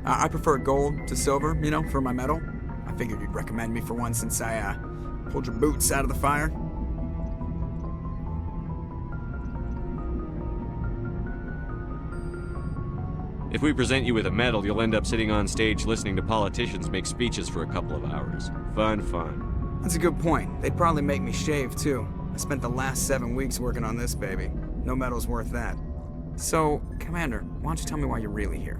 I prefer gold to silver, you know, for my medal. I figured you'd recommend me for one since I, pulled your boots out of the fire. If we present you with a medal, you'll end up sitting on stage listening to politicians make speeches for a couple of hours. Fun, fun. That's a good point. They'd probably make me shave, too. I spent the last 7 weeks working on this baby. No medal's worth that. So, Commander, why don't you tell me why you're really here?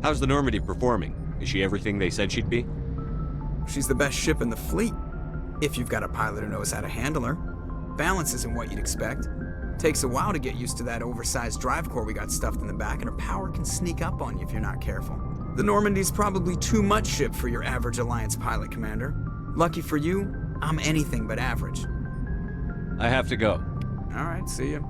How's the Normandy performing? Is she everything they said she'd be? She's the best ship in the fleet, if you've got a pilot who knows how to handle her. Balance isn't what you'd expect. Takes a while to get used to that oversized drive core we got stuffed in the back, and her power can sneak up on you if you're not careful. The Normandy's probably too much ship for your average Alliance pilot, Commander. Lucky for you, I'm anything but average. I have to go. All right, see ya.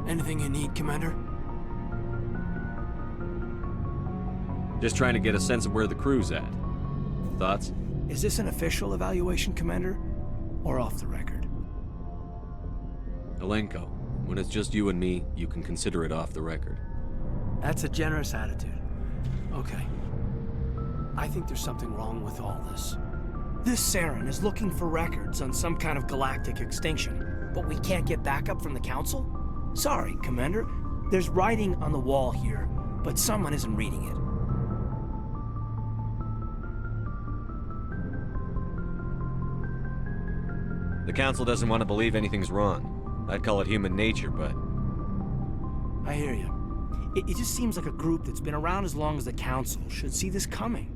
Anything you need, Commander? Just trying to get a sense of where the crew's at. Thoughts? Is this an official evaluation, Commander? Or off the record? Alenko, when it's just you and me, you can consider it off the record. That's a generous attitude. Okay. I think there's something wrong with all this. This Saren is looking for records on some kind of galactic extinction, but we can't get backup from the Council? Sorry, Commander. There's writing on the wall here, but someone isn't reading it. The Council doesn't want to believe anything's wrong. I'd call it human nature, but... I hear you. It just seems like a group that's been around as long as the Council should see this coming.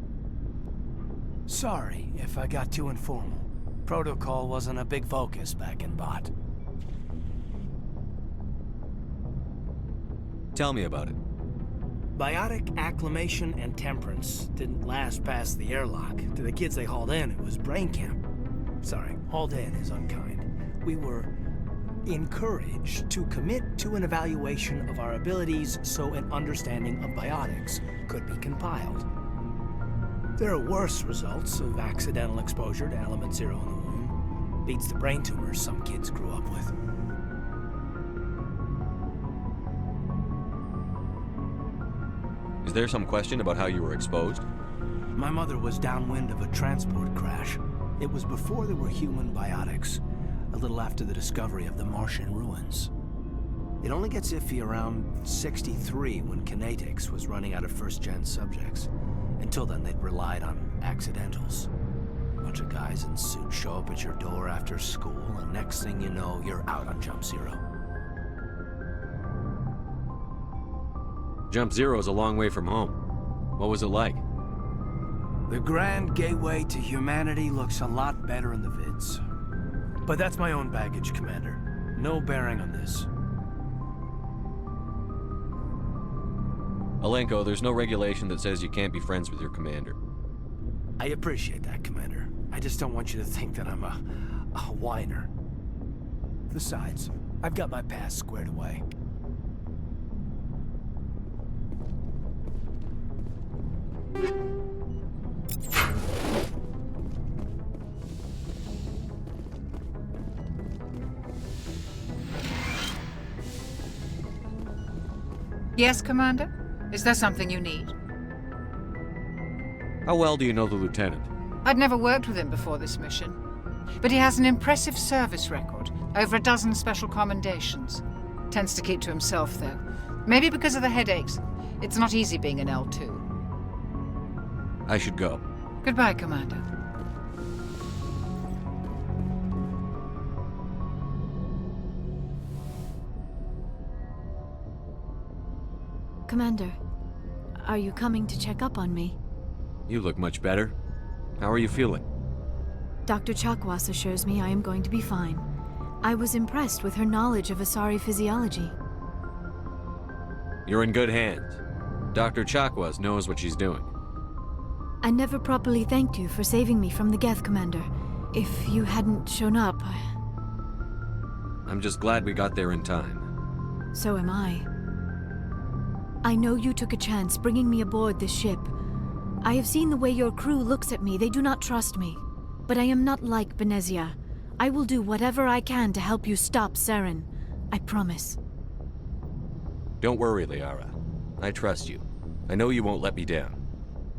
Sorry if I got too informal. Protocol wasn't a big focus back in Bot. Tell me about it. Biotic acclimation and temperance didn't last past the airlock. To the kids they hauled in, it was brain camp. Sorry, hauled in is unkind. We were encouraged to commit to an evaluation of our abilities so an understanding of biotics could be compiled. There are worse results of accidental exposure to element 0 in the womb. Beats the brain tumors some kids grew up with. Is there some question about how you were exposed? My mother was downwind of a transport crash. It was before there were human biotics, a little after the discovery of the Martian ruins. It only gets iffy around 63 when Kinetics was running out of first-gen subjects. Until then, they'd relied on accidentals. A bunch of guys in suits show up at your door after school, and next thing you know, you're out on Jump Zero. Jump Zero's a long way from home. What was it like? The grand gateway to humanity looks a lot better in the vids. But that's my own baggage, Commander. No bearing on this. Alenko, there's no regulation that says you can't be friends with your commander. I appreciate that, Commander. I just don't want you to think that I'm a whiner. Besides, I've got my past squared away. Yes, Commander? Is there something you need? How well do you know the lieutenant? I'd never worked with him before this mission. But he has an impressive service record, over a dozen special commendations. Tends to keep to himself, though. Maybe because of the headaches. It's not easy being an L2. I should go. Goodbye, Commander. Commander, are you coming to check up on me? You look much better. How are you feeling? Dr. Chakwas assures me I am going to be fine. I was impressed with her knowledge of Asari physiology. You're in good hands. Dr. Chakwas knows what she's doing. I never properly thanked you for saving me from the Geth, Commander. If you hadn't shown up, I'm just glad we got there in time. so am I. I know you took a chance bringing me aboard this ship. I have seen the way your crew looks at me. They do not trust me. But I am not like Benezia. I will do whatever I can to help you stop Saren. I promise. Don't worry, Liara. I trust you. I know you won't let me down.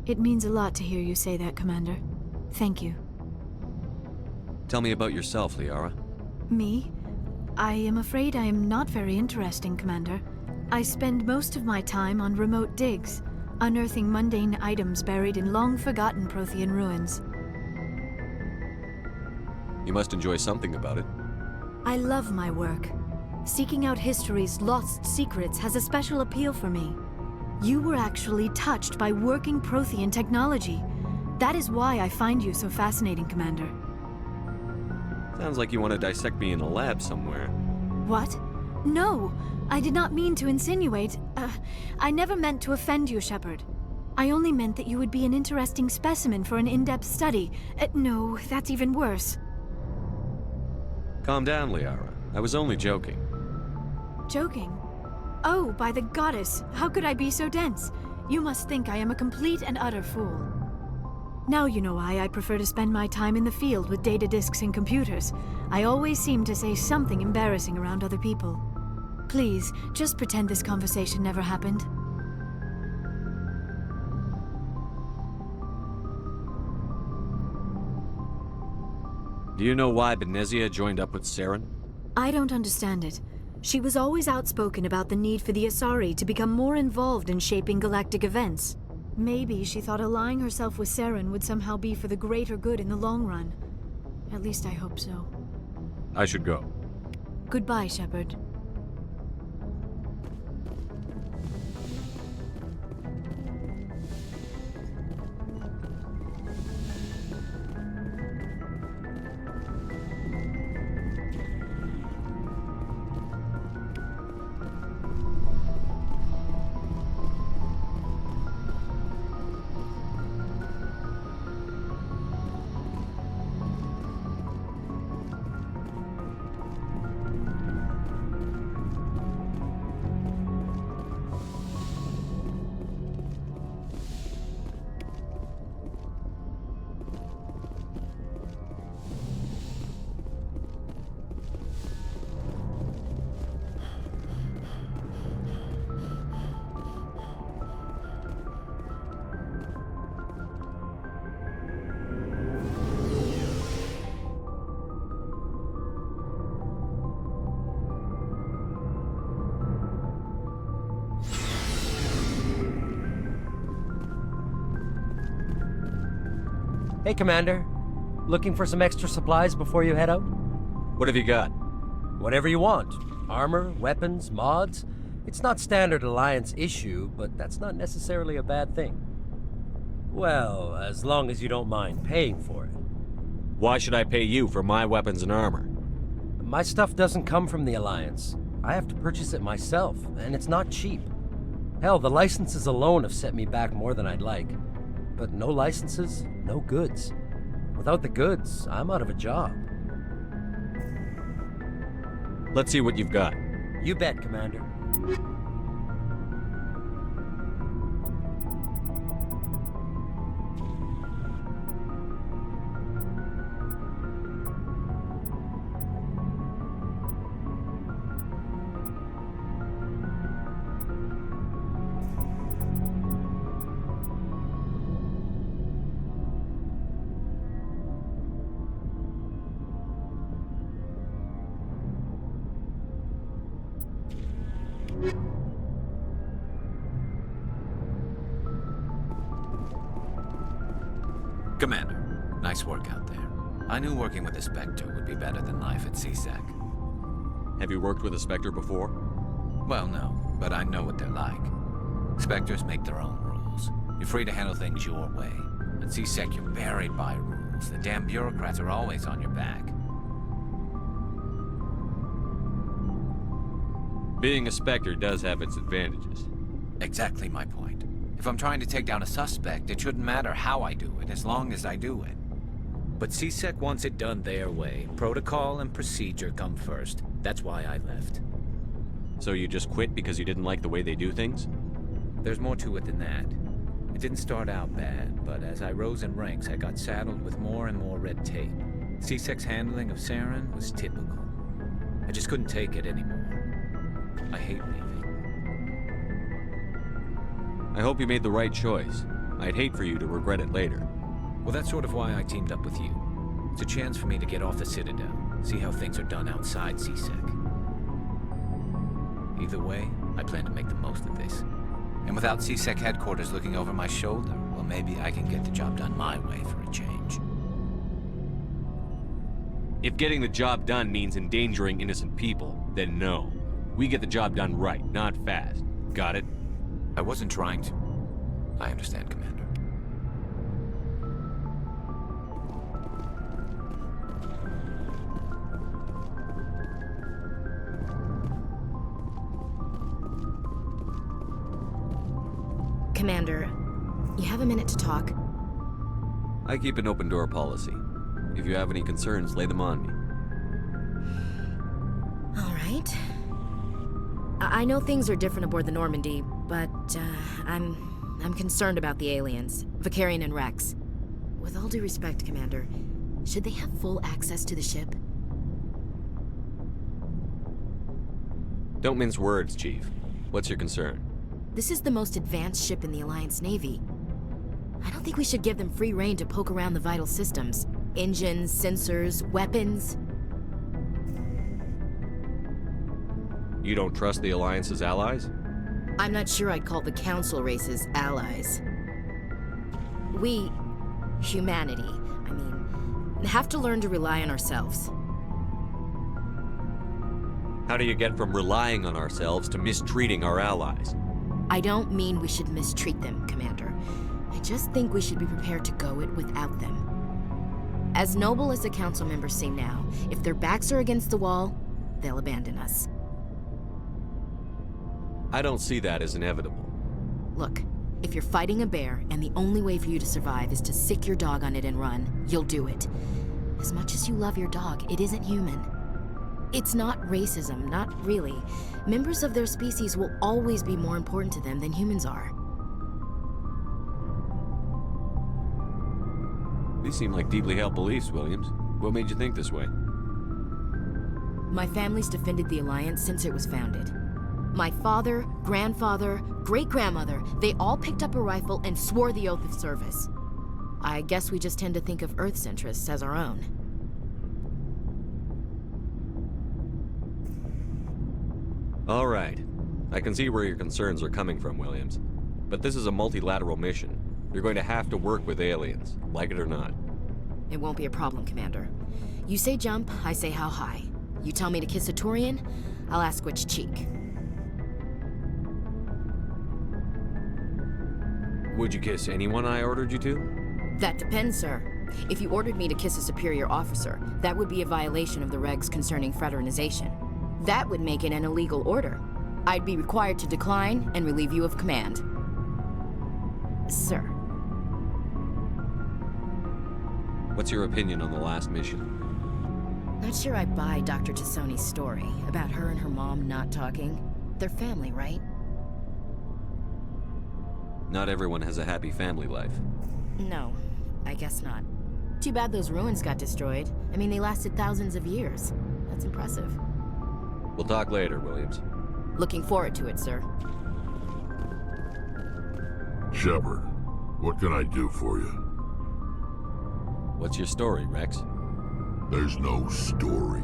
It means a lot to hear you say that, Commander. Thank you. Tell me about yourself, Liara. Me? I am afraid I am not very interesting, Commander. I spend most of my time on remote digs, unearthing mundane items buried in long-forgotten Prothean ruins. You must enjoy something about it. I love my work. Seeking out history's lost secrets has a special appeal for me. You were actually touched by working Prothean technology. That is why I find you so fascinating, Commander. Sounds like you want to dissect me in a lab somewhere. What? No! I did not mean to insinuate. I never meant to offend you, Shepard. I only meant that you would be an interesting specimen for an in-depth study. No, that's even worse. Calm down, Liara. I was only joking. Joking? Oh, by the goddess, how could I be so dense? You must think I am a complete and utter fool. Now you know why I prefer to spend my time in the field with data disks and computers. I always seem to say something embarrassing around other people. Please, just pretend this conversation never happened. Do you know why Benezia joined up with Saren? I don't understand it. She was always outspoken about the need for the Asari to become more involved in shaping galactic events. Maybe she thought allying herself with Saren would somehow be for the greater good in the long run. At least I hope so. I should go. Goodbye, Shepard. Hey, Commander. Looking for some extra supplies before you head out? What have you got? Whatever you want. Armor, weapons, mods. It's not standard Alliance issue, but that's not necessarily a bad thing. Well, as long as you don't mind paying for it. Why should I pay you for my weapons and armor? My stuff doesn't come from the Alliance. I have to purchase it myself, and it's not cheap. Hell, the licenses alone have set me back more than I'd like. But no licenses, no goods. Without the goods, I'm out of a job. Let's see what you've got. You bet, Commander. Commander, nice work out there. I knew working with a Spectre would be better than life at CSAC. Have you worked with a Spectre before? Well, no, but I know what they're like. Spectres make their own rules. You're free to handle things your way. At C-Sec, you're buried by rules. The damn bureaucrats are always on your back. Being a Spectre does have its advantages. Exactly my point. If I'm trying to take down a suspect, it shouldn't matter how I do it, as long as I do it. But C-Sec wants it done their way. Protocol and procedure come first. That's why I left. So you just quit because you didn't like the way they do things? There's more to it than that. It didn't start out bad, but as I rose in ranks, I got saddled with more and more red tape. C-Sec's handling of Saren was typical. I just couldn't take it anymore. I hate leaving. I hope you made the right choice. I'd hate for you to regret it later. Well, that's sort of why I teamed up with you. It's a chance for me to get off the Citadel, see how things are done outside C-Sec. Either way, I plan to make the most of this. And without C-Sec headquarters looking over my shoulder, well, maybe I can get the job done my way for a change. If getting the job done means endangering innocent people, then no. We get the job done right, not fast. Got it? I wasn't trying to. I understand, Commander. Commander, you have a minute to talk? I keep an open door policy. If you have any concerns, lay them on me. All right. I know things are different aboard the Normandy, but I'm concerned about the aliens, Vicarian and Rex. With all due respect, Commander, should they have full access to the ship? Don't mince words, Chief. What's your concern? This is the most advanced ship in the Alliance Navy. I don't think we should give them free rein to poke around the vital systems. Engines, sensors, weapons. You don't trust the Alliance's allies? I'm not sure I'd call the Council races allies. We, humanity, have to learn to rely on ourselves. How do you get from relying on ourselves to mistreating our allies? I don't mean we should mistreat them, Commander. I just think we should be prepared to go it without them. As noble as the Council members seem now, if their backs are against the wall, they'll abandon us. I don't see that as inevitable. Look, if you're fighting a bear and the only way for you to survive is to sick your dog on it and run, you'll do it. As much as you love your dog, it isn't human. It's not racism, not really. Members of their species will always be more important to them than humans are. These seem like deeply held beliefs, Williams. What made you think this way? My family's defended the Alliance since it was founded. My father, grandfather, great-grandmother, they all picked up a rifle and swore the oath of service. I guess we just tend to think of Earth's interests as our own. All right. I can see where your concerns are coming from, Williams. But this is a multilateral mission. You're going to have to work with aliens, like it or not. It won't be a problem, Commander. You say jump, I say how high. You tell me to kiss a Turian, I'll ask which cheek. Would you kiss anyone I ordered you to? That depends, sir. If you ordered me to kiss a superior officer, that would be a violation of the regs concerning fraternization. That would make it an illegal order. I'd be required to decline and relieve you of command. Sir. What's your opinion on the last mission? Not sure I buy Dr. Tassoni's story about her and her mom not talking. They're family, right? Not everyone has a happy family life. No, I guess not. Too bad those ruins got destroyed. I mean, they lasted thousands of years. That's impressive. We'll talk later, Williams. Looking forward to it, sir. Shepard, what can I do for you? What's your story, Rex? There's no story.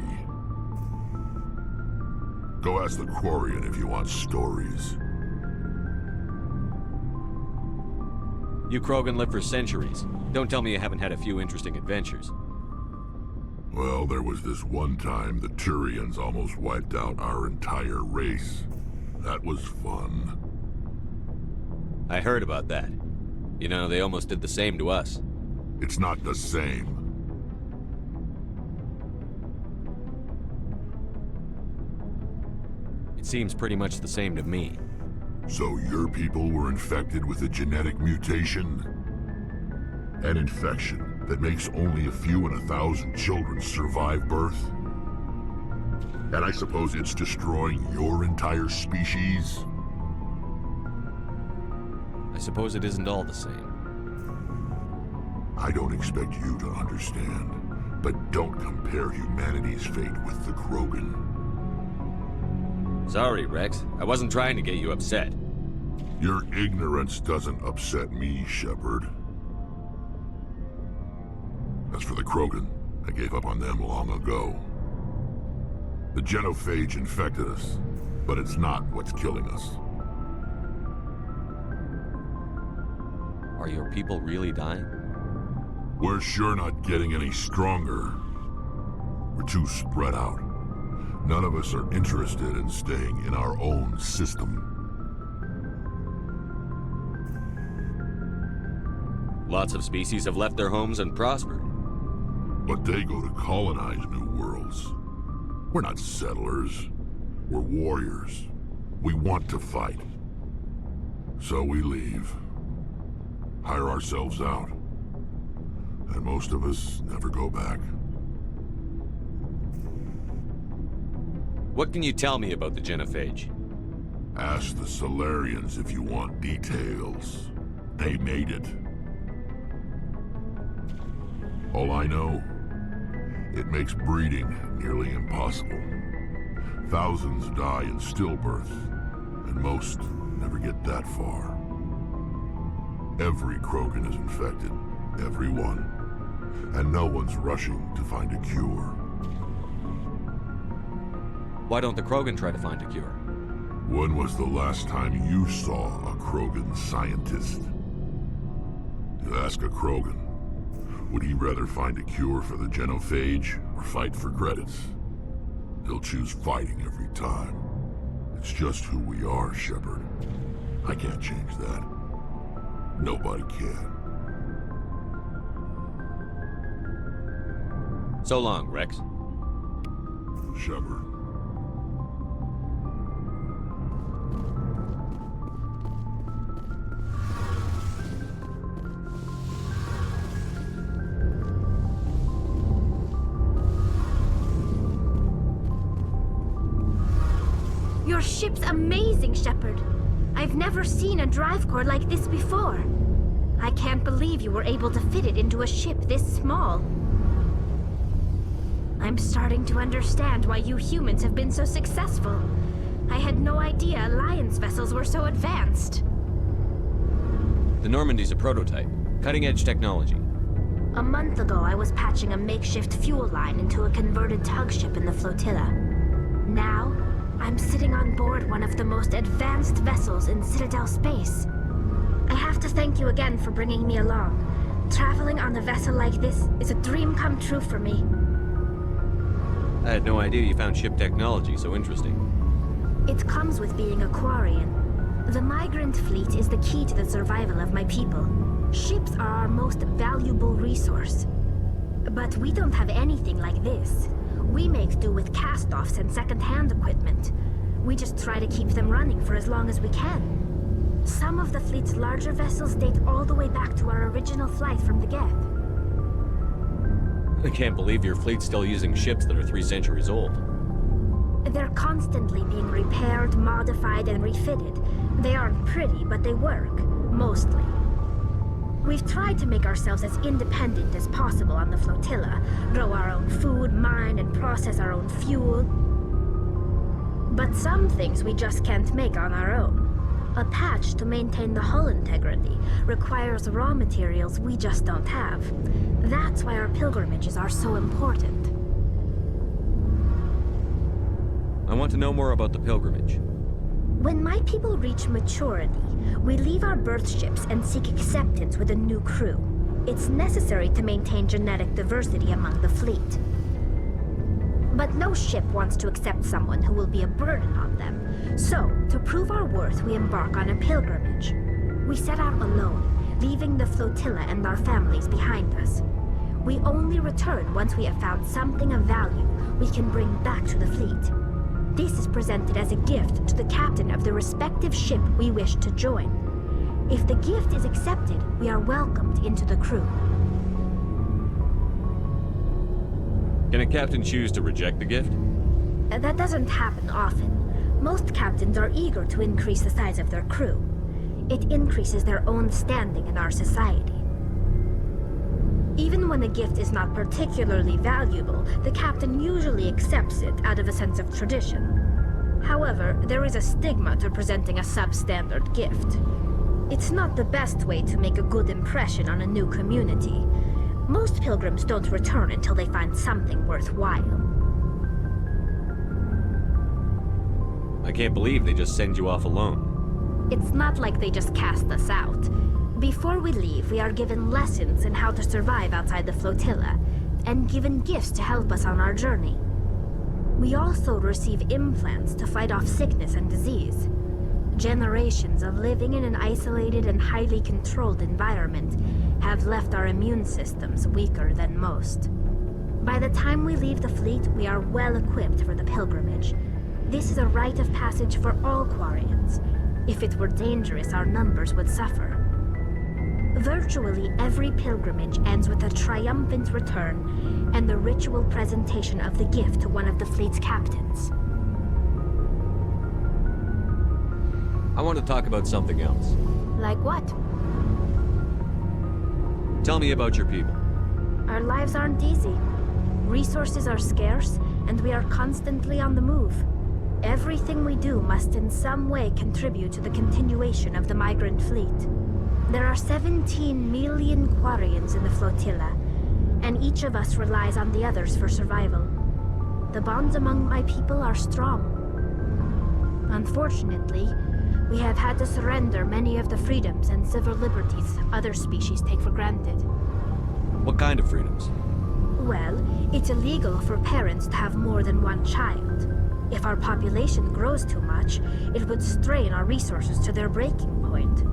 Go ask the Quarian if you want stories. You Krogan lived for centuries. Don't tell me you haven't had a few interesting adventures. Well, there was this one time the Turians almost wiped out our entire race. That was fun. I heard about that. You know, they almost did the same to us. It's not the same. It seems pretty much the same to me. So your people were infected with a genetic mutation? An infection that makes only a few in 1,000 children survive birth? And I suppose it's destroying your entire species? I suppose it isn't all the same. I don't expect you to understand, but don't compare humanity's fate with the Krogan. Sorry, Rex. I wasn't trying to get you upset. Your ignorance doesn't upset me, Shepard. As for the Krogan, I gave up on them long ago. The genophage infected us, but it's not what's killing us. Are your people really dying? We're sure not getting any stronger. We're too spread out. None of us are interested in staying in our own system. Lots of species have left their homes and prospered. But they go to colonize new worlds. We're not settlers. We're warriors. We want to fight. So we leave. Hire ourselves out. And most of us never go back. What can you tell me about the genophage? Ask the Solarians if you want details. They made it. All I know, it makes breeding nearly impossible. Thousands die in stillbirth, and most never get that far. Every Krogan is infected, every one. And no one's rushing to find a cure. Why don't the Krogan try to find a cure? When was the last time you saw a Krogan scientist? You ask a Krogan, would he rather find a cure for the genophage or fight for credits? He'll choose fighting every time. It's just who we are, Shepard. I can't change that. Nobody can. So long, Rex. Shepard. Your ship's amazing, Shepard. I've never seen a drive core like this before. I can't believe you were able to fit it into a ship this small. I'm starting to understand why you humans have been so successful. I had no idea Alliance vessels were so advanced. The Normandy's a prototype. Cutting-edge technology. A month ago, I was patching a makeshift fuel line into a converted tug ship in the flotilla. Now, I'm sitting on board one of the most advanced vessels in Citadel space. I have to thank you again for bringing me along. Traveling on a vessel like this is a dream come true for me. I had no idea you found ship technology so interesting. It comes with being a Quarian. The migrant fleet is the key to the survival of my people. Ships are our most valuable resource. But we don't have anything like this. We make do with cast-offs and second-hand equipment. We just try to keep them running for as long as we can. Some of the fleet's larger vessels date all the way back to our original flight from the Geth. I can't believe your fleet's still using ships that are 3 centuries old. They're constantly being repaired, modified, and refitted. They aren't pretty, but they work. Mostly. We've tried to make ourselves as independent as possible on the flotilla, grow our own food, mine, and process our own fuel. But some things we just can't make on our own. A patch to maintain the hull integrity requires raw materials we just don't have. That's why our pilgrimages are so important. I want to know more about the pilgrimage. When my people reach maturity, we leave our birth ships and seek acceptance with a new crew. It's necessary to maintain genetic diversity among the fleet. But no ship wants to accept someone who will be a burden on them. So, to prove our worth, we embark on a pilgrimage. We set out alone, leaving the flotilla and our families behind us. We only return once we have found something of value we can bring back to the fleet. This is presented as a gift to the captain of the respective ship we wish to join. If the gift is accepted, we are welcomed into the crew. Can a captain choose to reject the gift? That doesn't happen often. Most captains are eager to increase the size of their crew. It increases their own standing in our society. Even when a gift is not particularly valuable, the captain usually accepts it out of a sense of tradition. However, there is a stigma to presenting a substandard gift. It's not the best way to make a good impression on a new community. Most pilgrims don't return until they find something worthwhile. I can't believe they just send you off alone. It's not like they just cast us out. Before we leave, we are given lessons in how to survive outside the flotilla, and given gifts to help us on our journey. We also receive implants to fight off sickness and disease. Generations of living in an isolated and highly controlled environment have left our immune systems weaker than most. By the time we leave the fleet, we are well equipped for the pilgrimage. This is a rite of passage for all Quarians. If it were dangerous, our numbers would suffer. Virtually every pilgrimage ends with a triumphant return and the ritual presentation of the gift to one of the fleet's captains. I want to talk about something else. Like what? Tell me about your people. Our lives aren't easy. Resources are scarce, and we are constantly on the move. Everything we do must in some way contribute to the continuation of the migrant fleet. There are 17 million Quarians in the flotilla, and each of us relies on the others for survival. The bonds among my people are strong. Unfortunately, we have had to surrender many of the freedoms and civil liberties other species take for granted. What kind of freedoms? Well, it's illegal for parents to have more than one child. If our population grows too much, it would strain our resources to their breaking point.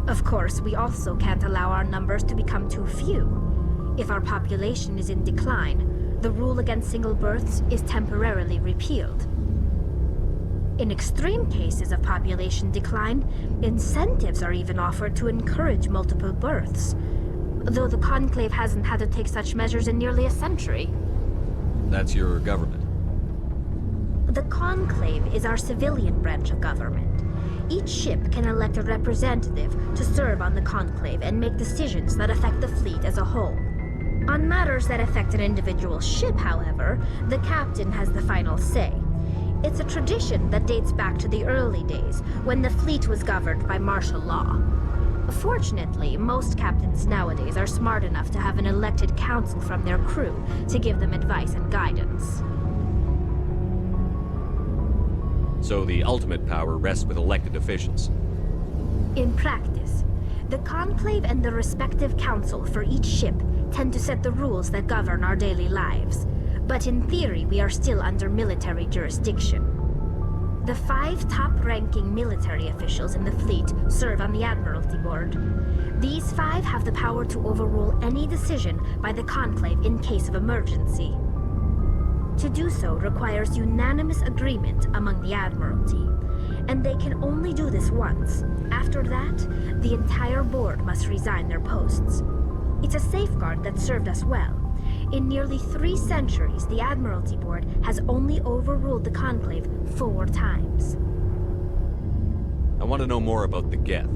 Of course, we also can't allow our numbers to become too few. If our population is in decline, the rule against single births is temporarily repealed. In extreme cases of population decline, incentives are even offered to encourage multiple births, though the Conclave hasn't had to take such measures in nearly a century. That's your government. The Conclave is our civilian branch of government. Each ship can elect a representative to serve on the Conclave and make decisions that affect the fleet as a whole. On matters that affect an individual ship, however, the captain has the final say. It's a tradition that dates back to the early days, when the fleet was governed by martial law. Fortunately, most captains nowadays are smart enough to have an elected council from their crew to give them advice and guidance. So the ultimate power rests with elected officials. In practice, the Conclave and the respective council for each ship tend to set the rules that govern our daily lives. But in theory, we are still under military jurisdiction. The 5 top-ranking military officials in the fleet serve on the Admiralty Board. These 5 have the power to overrule any decision by the Conclave in case of emergency. To do so requires unanimous agreement among the Admiralty, and they can only do this once. After that, the entire board must resign their posts. It's a safeguard that served us well. In nearly 3 centuries, the Admiralty Board has only overruled the Conclave 4 times. I want to know more about the Geth.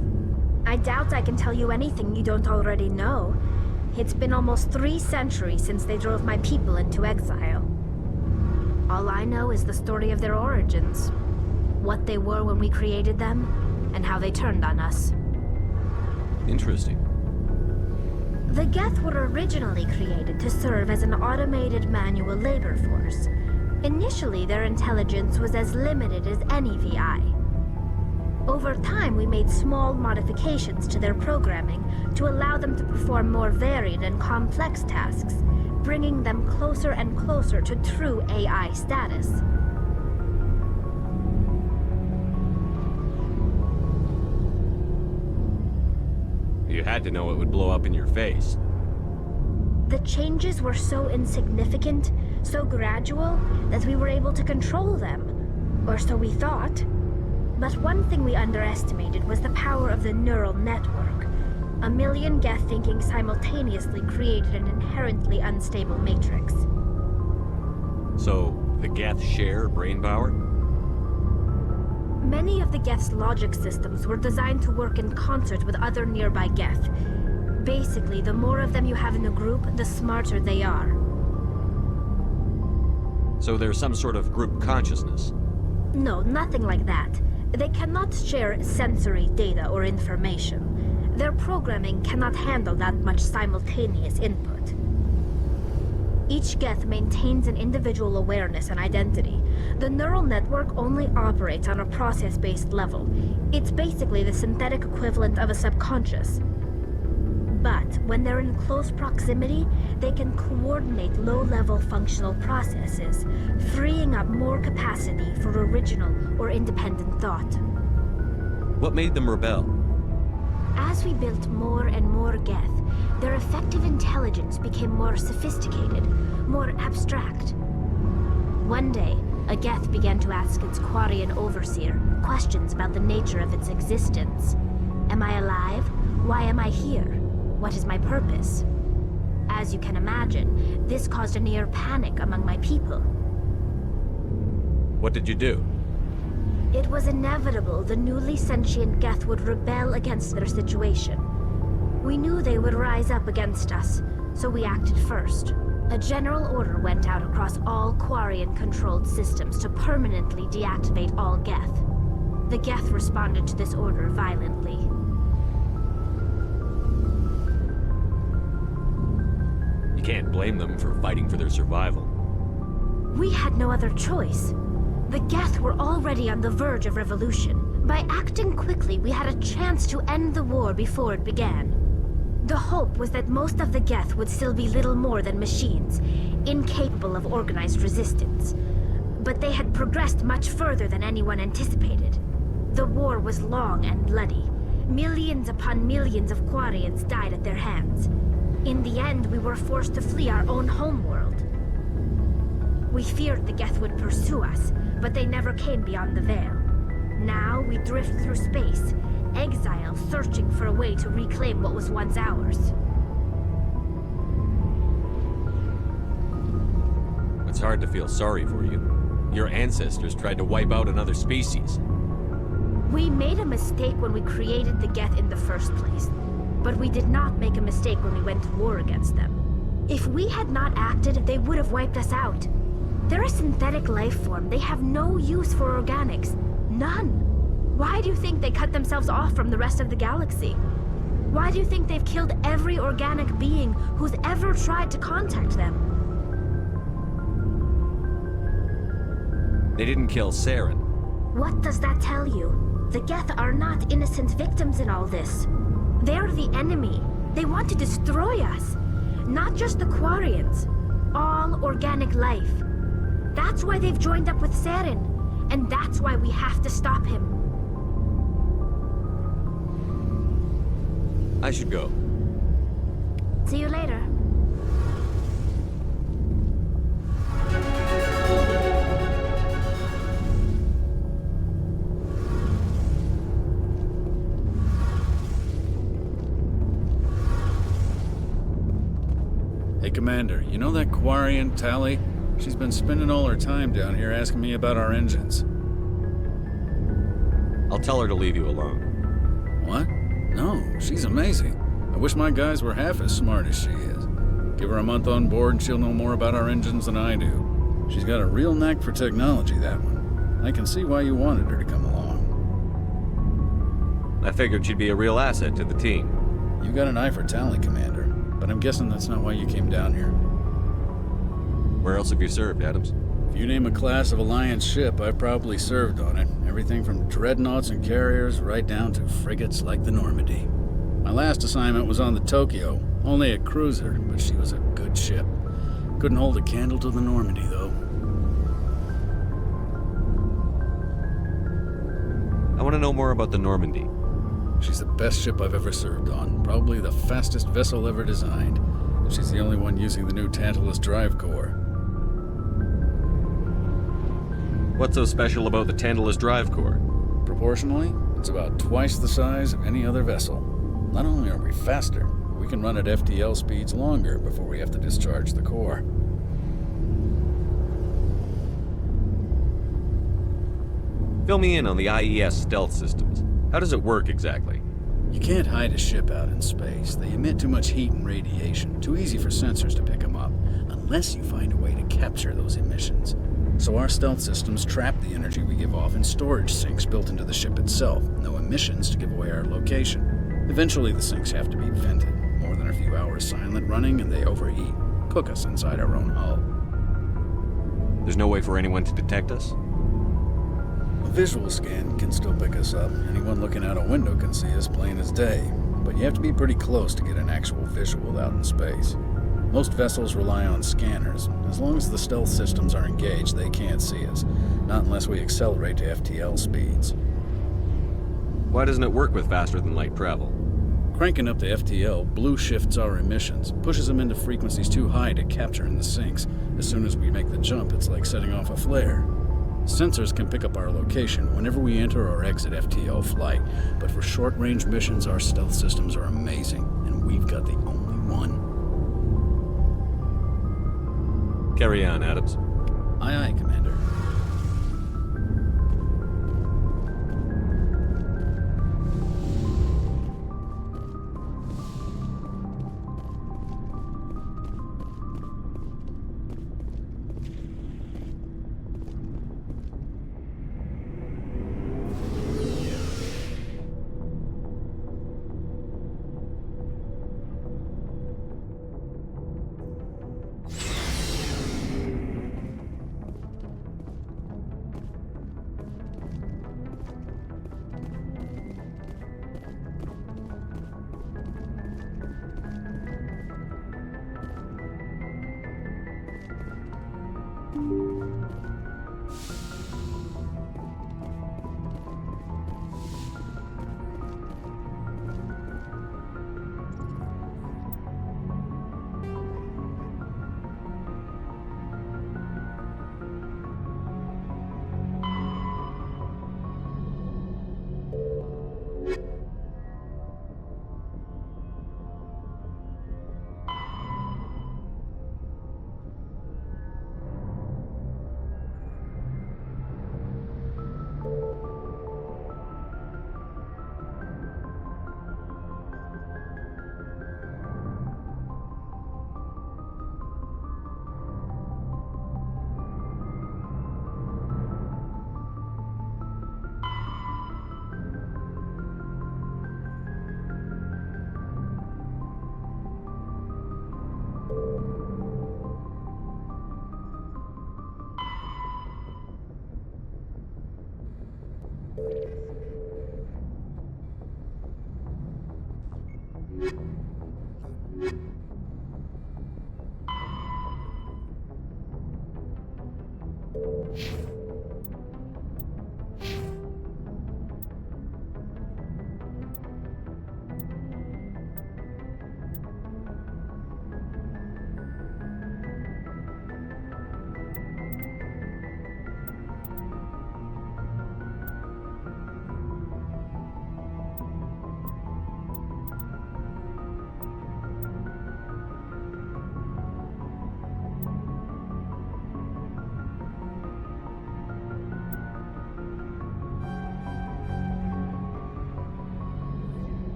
I doubt I can tell you anything you don't already know. It's been almost 3 centuries since they drove my people into exile. All I know is the story of their origins, what they were when we created them, and how they turned on us. Interesting. The Geth were originally created to serve as an automated manual labor force. Initially, their intelligence was as limited as any VI. Over time, we made small modifications to their programming to allow them to perform more varied and complex tasks, bringing them closer and closer to true AI status. you had to know it would blow up in your face. The changes were so insignificant, so gradual, that we were able to control them. Or so we thought. But one thing we underestimated was the power of the neural network. A million Geth thinking simultaneously created an inherently unstable matrix. So, the Geth share brain power? Many of the Geth's logic systems were designed to work in concert with other nearby Geth. Basically, the more of them you have in a group, the smarter they are. So there's some sort of group consciousness? No, nothing like that. They cannot share sensory data or information. Their programming cannot handle that much simultaneous input. Each Geth maintains an individual awareness and identity. The neural network only operates on a process-based level. It's basically the synthetic equivalent of a subconscious. But when they're in close proximity, they can coordinate low-level functional processes, freeing up more capacity for original or independent thought. What made them rebel? As we built more and more Geth, their effective intelligence became more sophisticated, more abstract. One day, a Geth began to ask its Quarian overseer questions about the nature of its existence. Am I alive? Why am I here? What is my purpose? As you can imagine, this caused a near panic among my people. What did you do? It was inevitable the newly sentient Geth would rebel against their situation. We knew they would rise up against us, so we acted first. A general order went out across all Quarian-controlled systems to permanently deactivate all Geth. The Geth responded to this order violently. You can't blame them for fighting for their survival. We had no other choice. The Geth were already on the verge of revolution. By acting quickly, we had a chance to end the war before it began. The hope was that most of the Geth would still be little more than machines, incapable of organized resistance. But they had progressed much further than anyone anticipated. The war was long and bloody. Millions upon millions of Quarians died at their hands. In the end, we were forced to flee our own homeworld. We feared the Geth would pursue us, but they never came beyond the Veil. Now we drift through space, exile searching for a way to reclaim what was once ours. It's hard to feel sorry for you. Your ancestors tried to wipe out another species. We made a mistake when we created the Geth in the first place, but we did not make a mistake when we went to war against them. If we had not acted, they would have wiped us out. They're a synthetic life form. They have no use for organics. None. Why do you think they cut themselves off from the rest of the galaxy? Why do you think they've killed every organic being who's ever tried to contact them? They didn't kill Saren. What does that tell you? The Geth are not innocent victims in all this. They're the enemy. They want to destroy us. Not just the Quarians. All organic life. That's why they've joined up with Saren. And that's why we have to stop him. I should go. See you later. Hey, Commander, you know that Quarian, Tally? She's been spending all her time down here asking me about our engines. I'll tell her to leave you alone. What? No, she's amazing. I wish my guys were half as smart as she is. Give her a month on board and she'll know more about our engines than I do. She's got a real knack for technology, that one. I can see why you wanted her to come along. I figured she'd be a real asset to the team. You got an eye for talent, Commander, but I'm guessing that's not why you came down here. Where else have you served, Adams? If you name a class of Alliance ship, I've probably served on it. Everything from dreadnoughts and carriers right down to frigates like the Normandy. My last assignment was on the Tokyo, only a cruiser, but she was a good ship. Couldn't hold a candle to the Normandy, though. I want to know more about the Normandy. She's the best ship I've ever served on, probably the fastest vessel ever designed. And she's the only one using the new Tantalus drive core. What's so special about the Tantalus drive core? Proportionally, it's about twice the size of any other vessel. Not only are we faster, we can run at FTL speeds longer before we have to discharge the core. Fill me in on the IES stealth systems. How does it work exactly? You can't hide a ship out in space. They emit too much heat and radiation, too easy for sensors to pick them up, unless you find a way to capture those emissions. So our stealth systems trap the energy we give off in storage sinks built into the ship itself. No emissions to give away our location. Eventually the sinks have to be vented. More than a few hours silent running and they overheat. Cook us inside our own hull. There's no way for anyone to detect us? A visual scan can still pick us up. Anyone looking out a window can see us plain as day. But you have to be pretty close to get an actual visual out in space. Most vessels rely on scanners. As long as the stealth systems are engaged, they can't see us. Not unless we accelerate to FTL speeds. Why doesn't it work with faster-than-light travel? Cranking up to FTL blue shifts our emissions, pushes them into frequencies too high to capture in the sinks. As soon as we make the jump, it's like setting off a flare. Sensors can pick up our location whenever we enter or exit FTL flight, but for short-range missions, our stealth systems are amazing, and we've got the only one. Carry on, Adams. Aye, aye, Commander.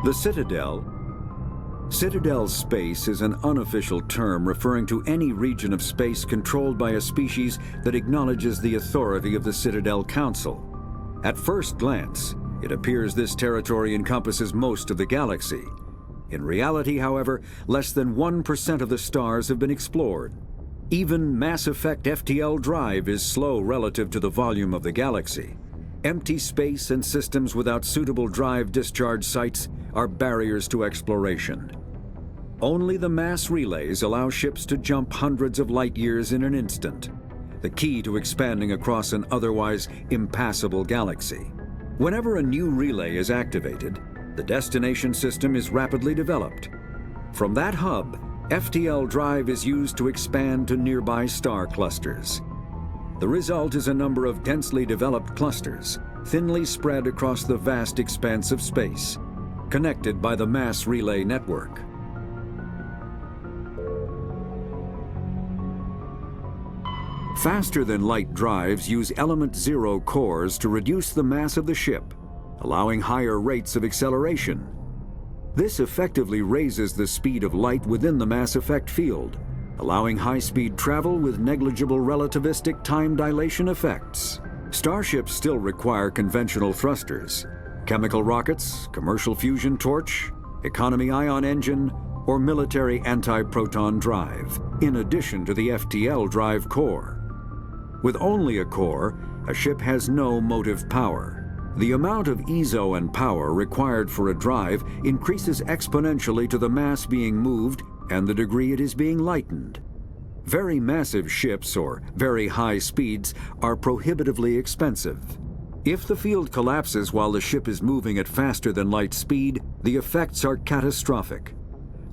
The Citadel. Citadel space is an unofficial term referring to any region of space controlled by a species that acknowledges the authority of the Citadel Council. At first glance, it appears this territory encompasses most of the galaxy. In reality, however, less than 1% of the stars have been explored. Even MassEffect FTL drive is slow relative to the volume of the galaxy. Empty space and systems without suitable drive discharge sites are barriers to exploration. Only the mass relays allow ships to jump hundreds of light years in an instant, the key to expanding across an otherwise impassable galaxy. Whenever a new relay is activated, the destination system is rapidly developed. From that hub, FTL drive is used to expand to nearby star clusters. The result is a number of densely developed clusters, thinly spread across the vast expanse of space, connected by the mass relay network. Faster-than-light drives use element zero cores to reduce the mass of the ship, allowing higher rates of acceleration. This effectively raises the speed of light within the MassEffect field, allowing high-speed travel with negligible relativistic time dilation effects. Starships still require conventional thrusters, chemical rockets, commercial fusion torch, economy ion engine, or military anti-proton drive, in addition to the FTL drive core. With only a core, a ship has no motive power. The amount of ESO and power required for a drive increases exponentially to the mass being moved and the degree it is being lightened. Very massive ships or very high speeds are prohibitively expensive. If the field collapses while the ship is moving at faster than light speed, the effects are catastrophic.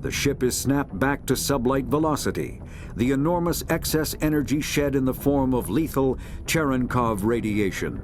The ship is snapped back to sublight velocity, the enormous excess energy shed in the form of lethal Cherenkov radiation.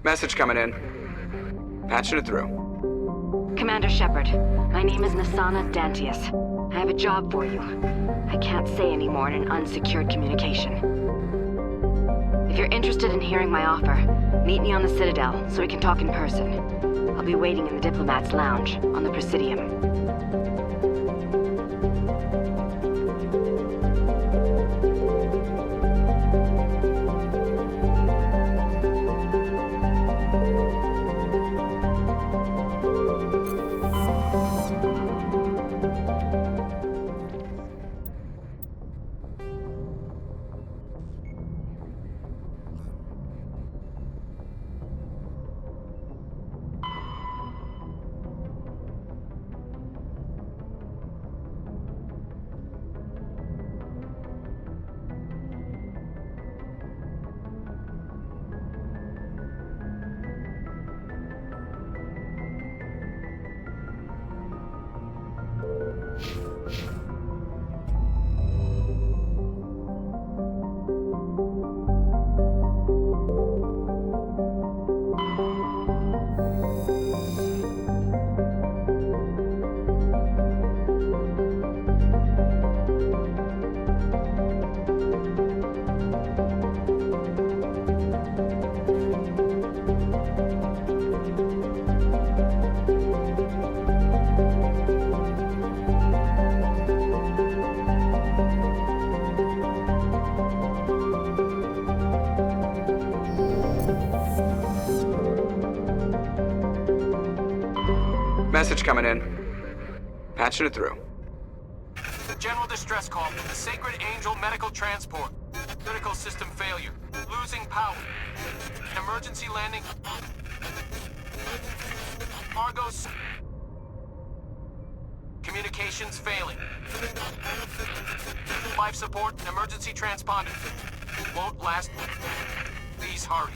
Message coming in. Patching it through. Commander Shepard, my name is Nasana Dantius. I have a job for you. I can't say any more in an unsecured communication. If you're interested in hearing my offer, meet me on the Citadel so we can talk in person. I'll be waiting in the Diplomat's Lounge on the Presidium. Message coming in. Patching it through. General distress call from the Sacred Angel Medical Transport. Critical system failure. Losing power. Emergency landing. Argos. Communications failing. Life support and emergency transponder. Won't last. Please hurry.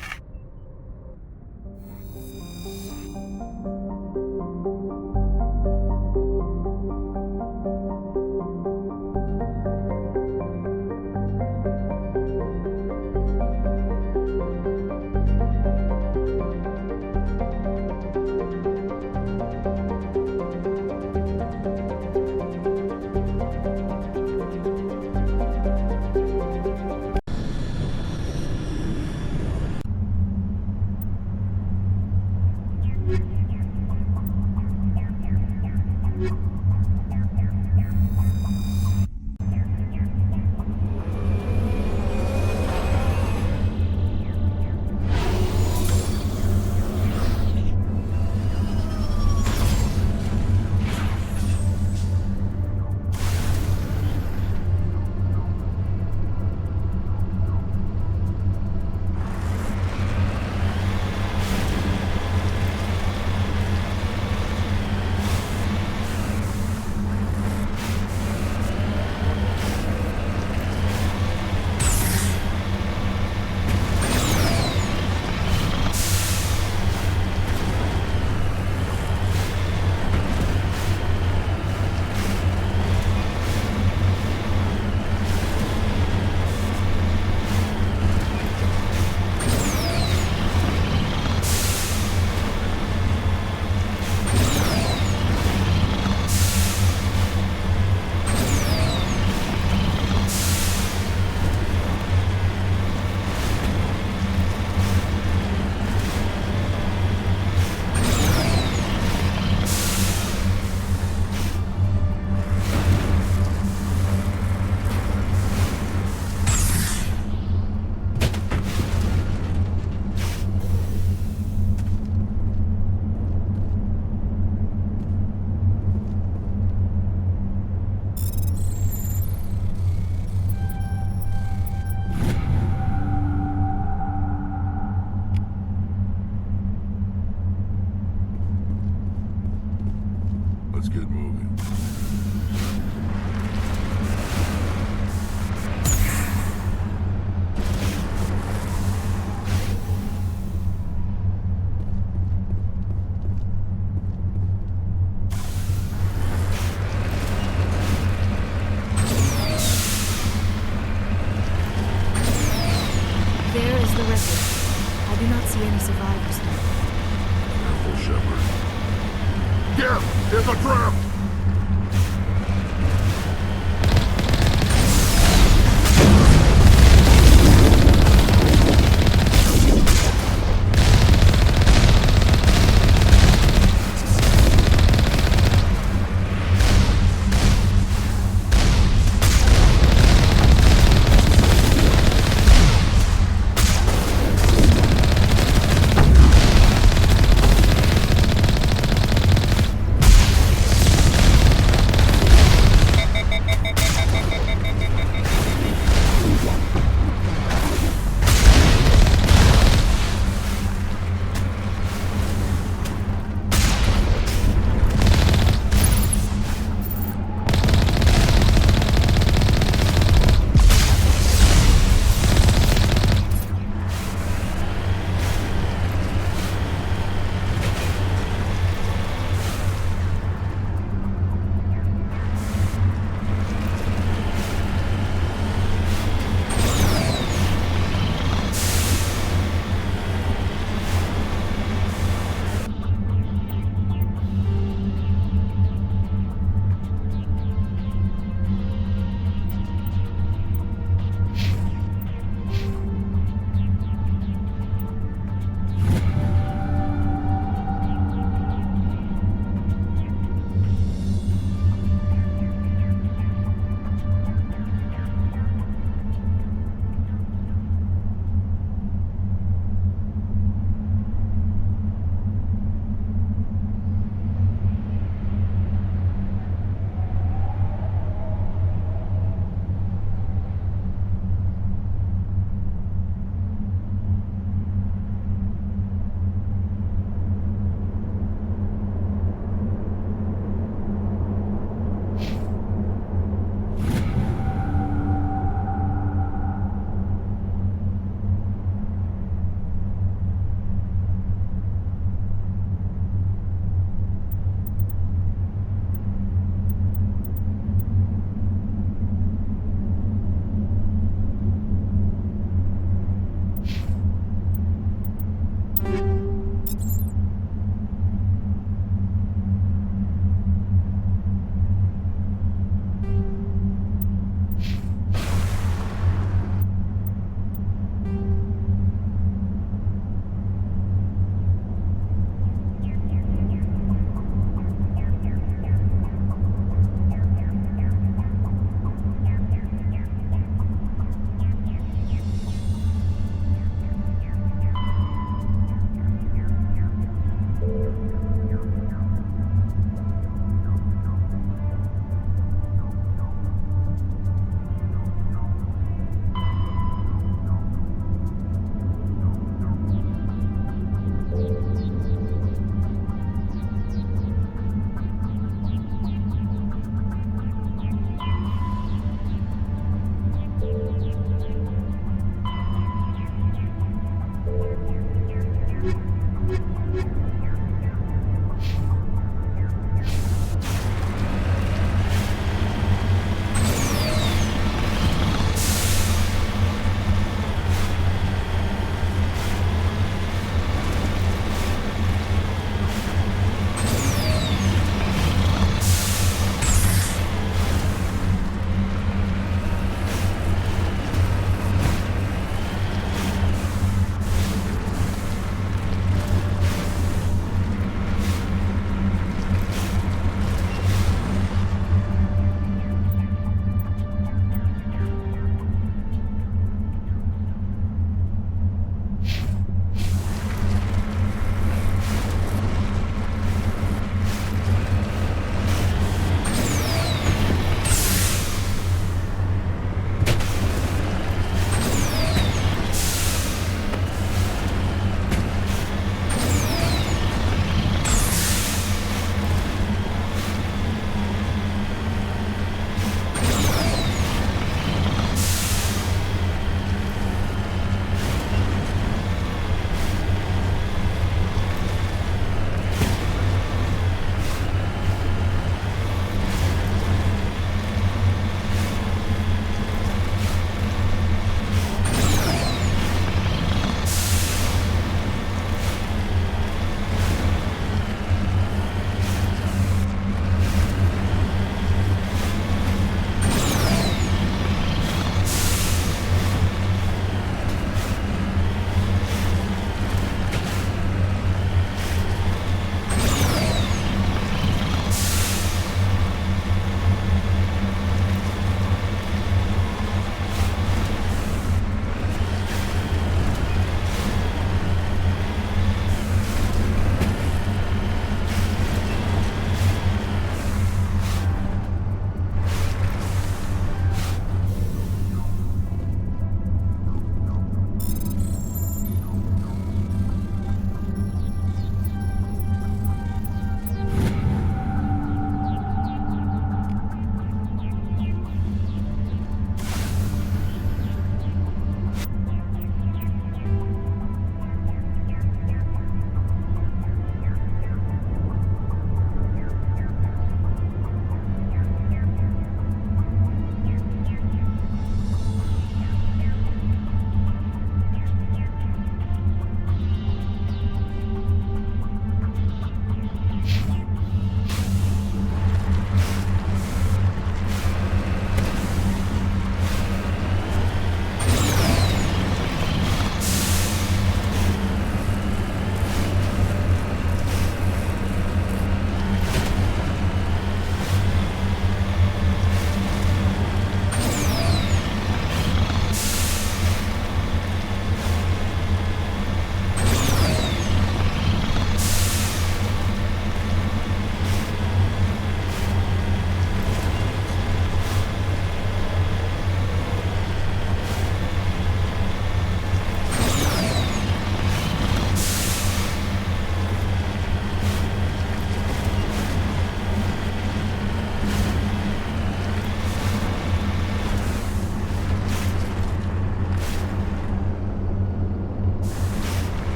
Let's get moving. There is the wreckage. I do not see any survivors. Careful, Shepard. Here! Here's a trap!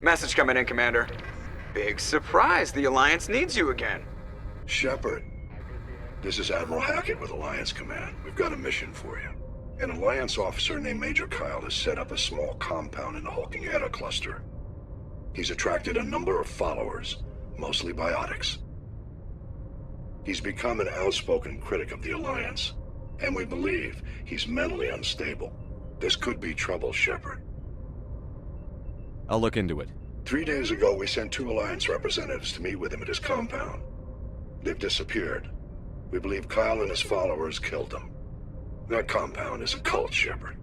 Message coming in, Commander. Big surprise, the Alliance needs you again. Shepard, this is Admiral Hackett with Alliance Command. We've got a mission for you. An Alliance officer named Major Kyle has set up a small compound in the Hulking Eta cluster. He's attracted a number of followers, mostly biotics. He's become an outspoken critic of the Alliance, and we believe he's mentally unstable. This could be trouble, Shepard. I'll look into it. 3 days ago, we sent 2 Alliance representatives to meet with him at his compound. They've disappeared. We believe Kyle and his followers killed them. That compound is a cult, Shepard.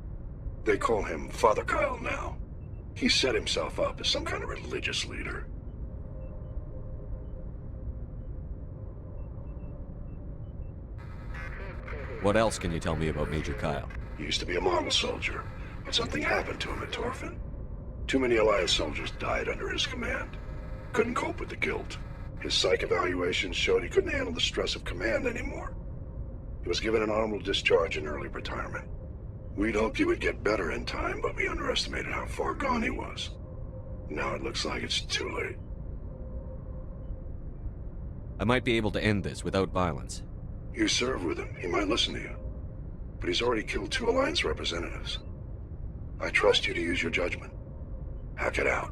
They call him Father Kyle now. He set himself up as some kind of religious leader. What else can you tell me about Major Kyle? He used to be a model soldier, but something happened to him at Torfin. Too many Alliance soldiers died under his command. Couldn't cope with the guilt. His psych evaluations showed he couldn't handle the stress of command anymore. He was given an honorable discharge in early retirement. We'd hoped he would get better in time, but we underestimated how far gone he was. Now it looks like it's too late. I might be able to end this without violence. You serve with him. He might listen to you. But he's already killed 2 Alliance representatives. I trust you to use your judgment. Hack it out.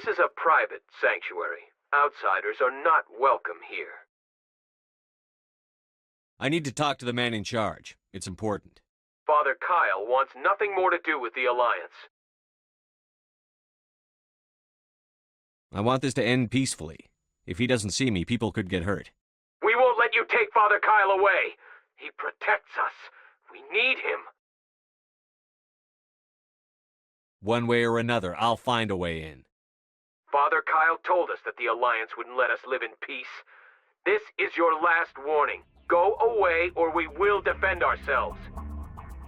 This is a private sanctuary. Outsiders are not welcome here. I need to talk to the man in charge. It's important. Father Kyle wants nothing more to do with the Alliance. I want this to end peacefully. If he doesn't see me, people could get hurt. We won't let you take Father Kyle away. He protects us. We need him. One way or another, I'll find a way in. Father Kyle told us that the Alliance wouldn't let us live in peace. This is your last warning. Go away or we will defend ourselves.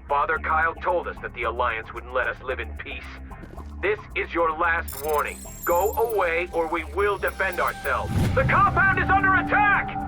Father Kyle told us that the Alliance wouldn't let us live in peace. This is your last warning. Go away or we will defend ourselves. The compound is under attack!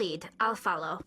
lead. I'll follow.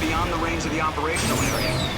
beyond the range of the operational area.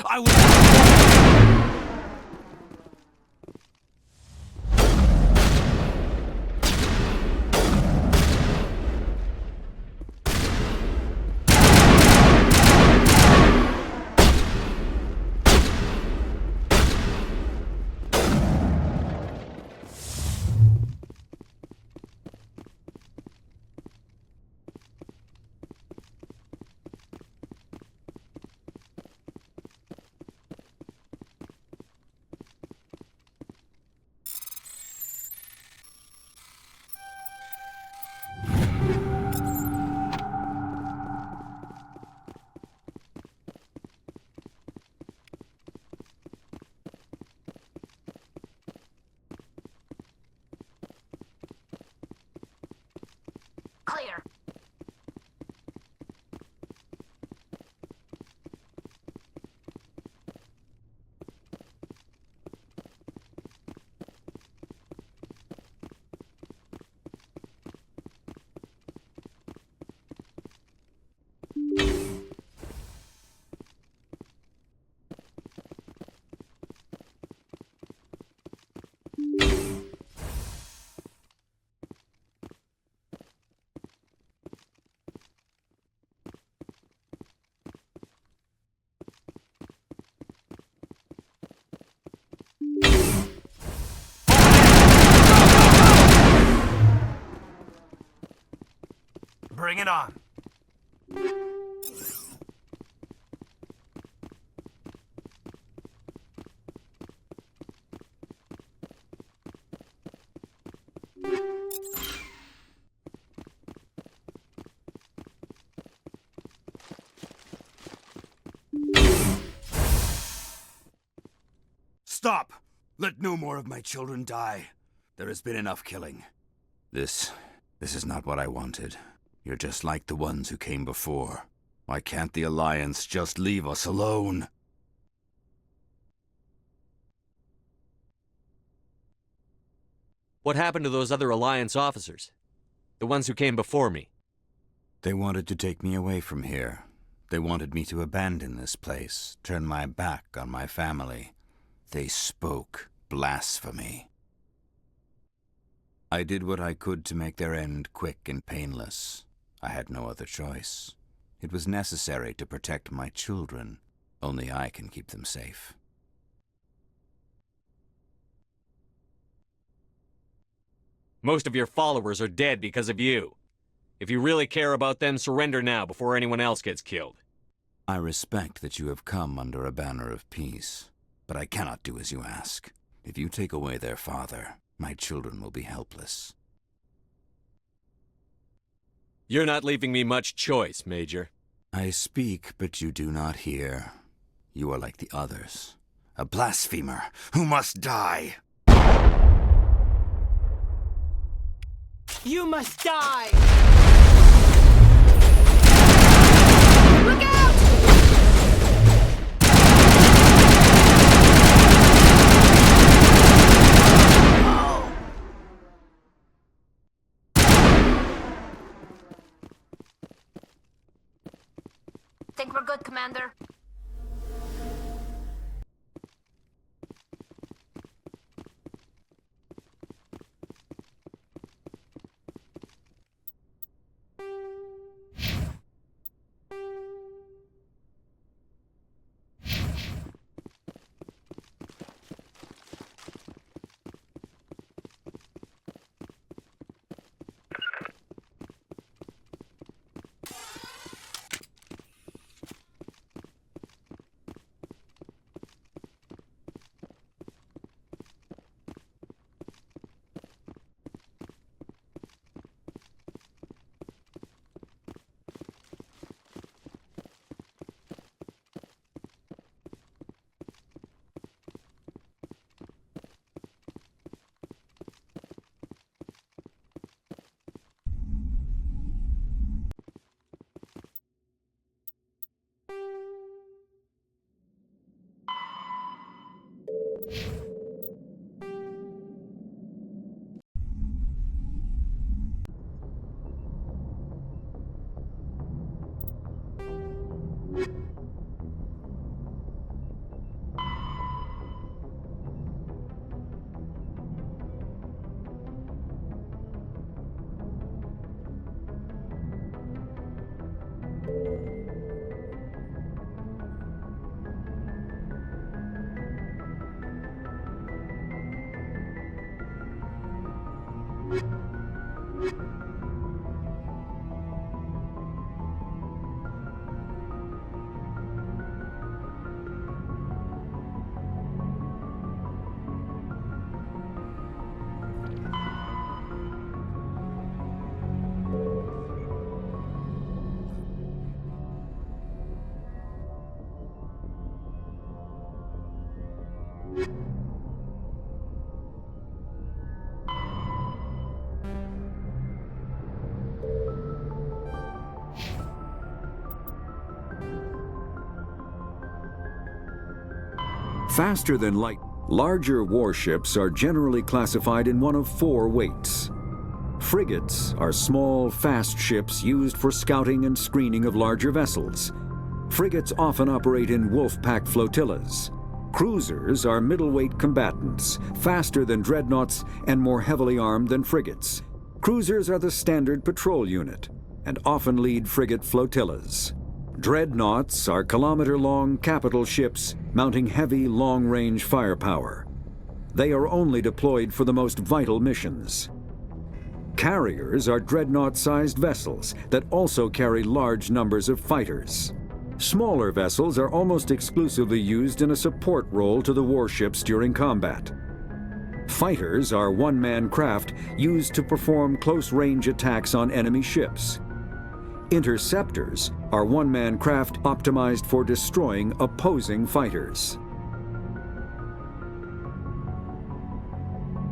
I was... Clear. Bring it on. Stop! Let no more of my children die. There has been enough killing. This is not what I wanted. You're just like the ones who came before. Why can't the Alliance just leave us alone? What happened to those other Alliance officers? The ones who came before me? They wanted to take me away from here. They wanted me to abandon this place, turn my back on my family. They spoke blasphemy. I did what I could to make their end quick and painless. I had no other choice. It was necessary to protect my children. Only I can keep them safe. Most of your followers are dead because of you. If you really care about them, surrender now before anyone else gets killed. I respect that you have come under a banner of peace, but I cannot do as you ask. If you take away their father, my children will be helpless. You're not leaving me much choice, Major. I speak, but you do not hear. You are like the others, a blasphemer who must die. You must die! Look out! Think we're good, Commander? Faster than light, larger warships are generally classified in one of 4 weights. Frigates are small, fast ships used for scouting and screening of larger vessels. Frigates often operate in wolf-pack flotillas. Cruisers are middleweight combatants, faster than dreadnoughts and more heavily armed than frigates. Cruisers are the standard patrol unit and often lead frigate flotillas. Dreadnoughts are kilometer-long capital ships mounting heavy, long-range firepower. They are only deployed for the most vital missions. Carriers are dreadnought-sized vessels that also carry large numbers of fighters. Smaller vessels are almost exclusively used in a support role to the warships during combat. Fighters are one-man craft used to perform close-range attacks on enemy ships. Interceptors are one-man craft optimized for destroying opposing fighters.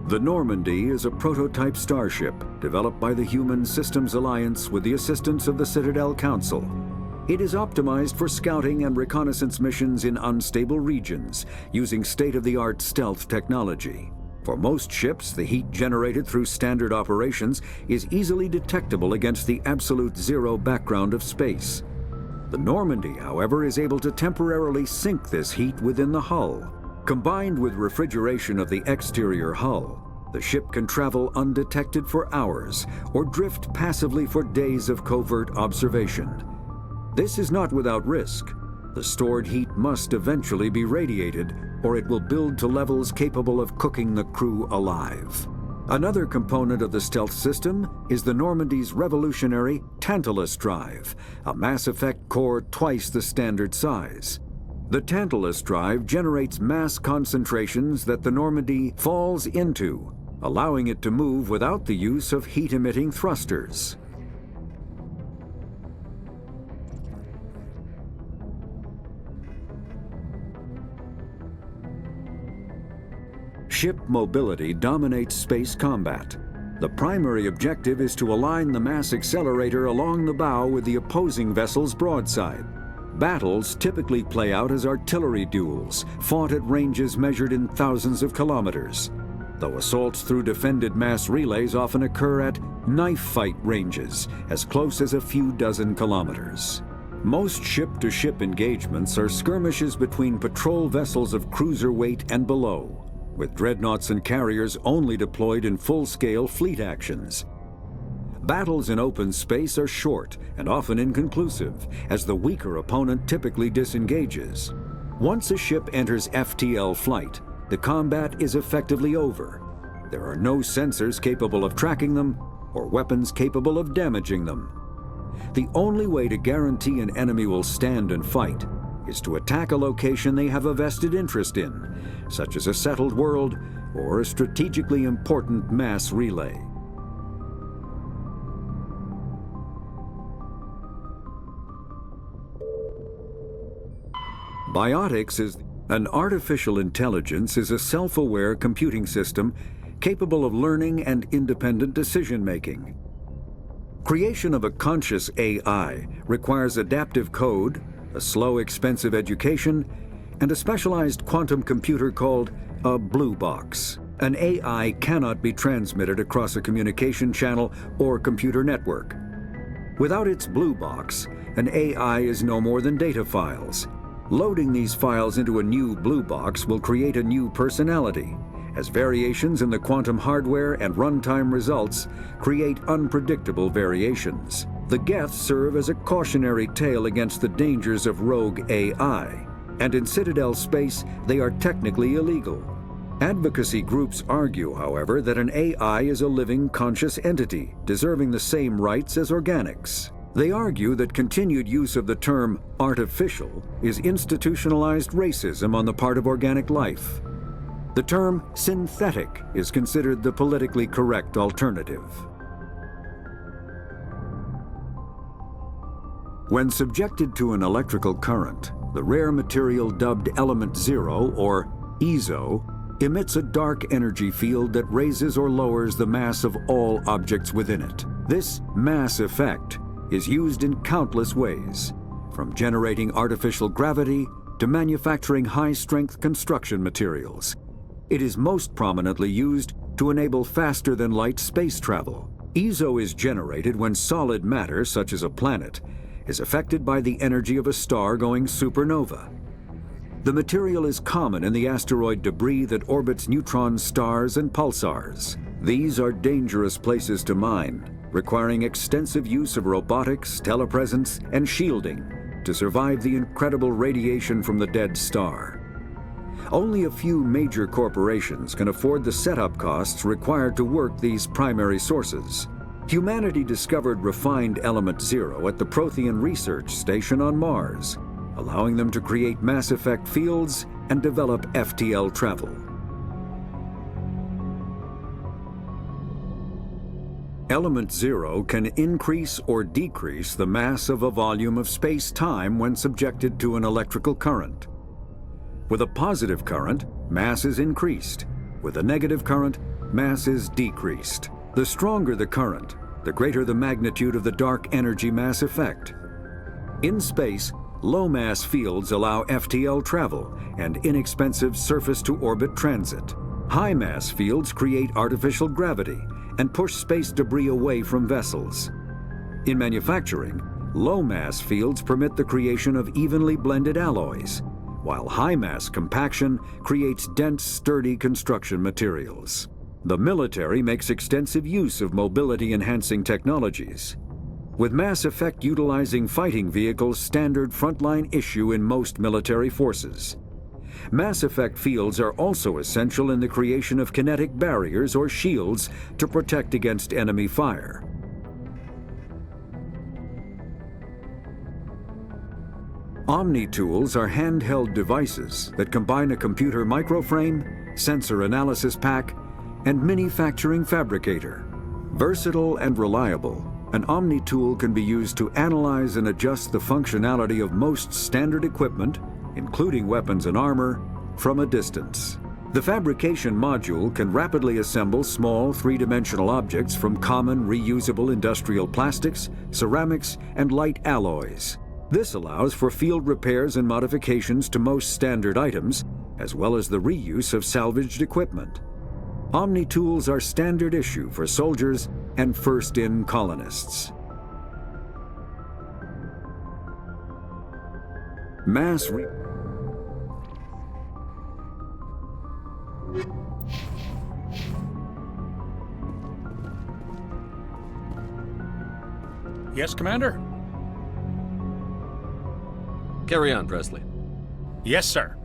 The Normandy is a prototype starship developed by the Human Systems Alliance with the assistance of the Citadel Council. It is optimized for scouting and reconnaissance missions in unstable regions using state-of-the-art stealth technology. For most ships, the heat generated through standard operations is easily detectable against the absolute zero background of space. The Normandy, however, is able to temporarily sink this heat within the hull. Combined with refrigeration of the exterior hull, the ship can travel undetected for hours or drift passively for days of covert observation. This is not without risk. The stored heat must eventually be radiated, or it will build to levels capable of cooking the crew alive. Another component of the stealth system is the Normandy's revolutionary Tantalus drive, a MassEffect core twice the standard size. The Tantalus drive generates mass concentrations that the Normandy falls into, allowing it to move without the use of heat-emitting thrusters. Ship mobility dominates space combat. The primary objective is to align the mass accelerator along the bow with the opposing vessel's broadside. Battles typically play out as artillery duels, fought at ranges measured in thousands of kilometers, though assaults through defended mass relays often occur at knife fight ranges, as close as a few dozen kilometers. Most ship-to-ship engagements are skirmishes between patrol vessels of cruiser weight and below, with dreadnoughts and carriers only deployed in full-scale fleet actions. Battles in open space are short and often inconclusive, as the weaker opponent typically disengages. Once a ship enters FTL flight, the combat is effectively over. There are no sensors capable of tracking them or weapons capable of damaging them. The only way to guarantee an enemy will stand and fight is to attack a location they have a vested interest in, such as a settled world or a strategically important mass relay. Biotics is an artificial intelligence is a self-aware computing system capable of learning and independent decision-making. Creation of a conscious AI requires adaptive code, a slow, expensive education, and a specialized quantum computer called a blue box. An AI cannot be transmitted across a communication channel or computer network. Without its blue box, an AI is no more than data files. Loading these files into a new blue box will create a new personality, as variations in the quantum hardware and runtime results create unpredictable variations. The Geth serve as a cautionary tale against the dangers of rogue AI, and in Citadel space, they are technically illegal. Advocacy groups argue, however, that an AI is a living, conscious entity, deserving the same rights as organics. They argue that continued use of the term artificial is institutionalized racism on the part of organic life. The term synthetic is considered the politically correct alternative. When subjected to an electrical current, the rare material dubbed Element Zero, or EZO, emits a dark energy field that raises or lowers the mass of all objects within it. This mass effect is used in countless ways, from generating artificial gravity to manufacturing high-strength construction materials. It is most prominently used to enable faster-than-light space travel. EZO is generated when solid matter, such as a planet, is affected by the energy of a star going supernova. The material is common in the asteroid debris that orbits neutron stars and pulsars. These are dangerous places to mine, requiring extensive use of robotics, telepresence, and shielding to survive the incredible radiation from the dead star. Only a few major corporations can afford the setup costs required to work these primary sources. Humanity discovered refined Element Zero at the Prothean Research Station on Mars, allowing them to create MassEffect fields and develop FTL travel. Element Zero can increase or decrease the mass of a volume of space-time when subjected to an electrical current. With a positive current, mass is increased. With a negative current, mass is decreased. The stronger the current, the greater the magnitude of the dark energy mass effect. In space, low-mass fields allow FTL travel and inexpensive surface-to-orbit transit. High-mass fields create artificial gravity and push space debris away from vessels. In manufacturing, low-mass fields permit the creation of evenly blended alloys, while high-mass compaction creates dense, sturdy construction materials. The military makes extensive use of mobility-enhancing technologies, with MassEffect utilizing fighting vehicles standard frontline issue in most military forces. MassEffect fields are also essential in the creation of kinetic barriers or shields to protect against enemy fire. Omni-tools are handheld devices that combine a computer microframe, sensor analysis pack, and manufacturing fabricator. Versatile and reliable, an Omni-tool can be used to analyze and adjust the functionality of most standard equipment, including weapons and armor, from a distance. The fabrication module can rapidly assemble small three-dimensional objects from common reusable industrial plastics, ceramics, and light alloys. This allows for field repairs and modifications to most standard items, as well as the reuse of salvaged equipment. Omni-tools are standard issue for soldiers and first-in colonists. Yes, Commander? Carry on, Presley. Yes, sir.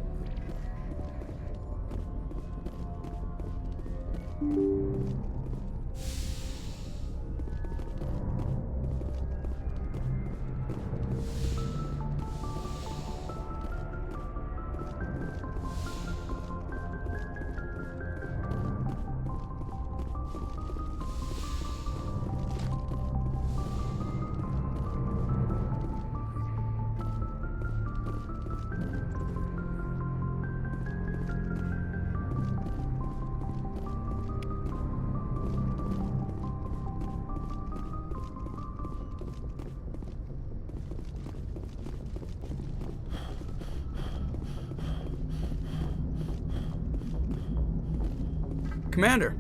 Commander,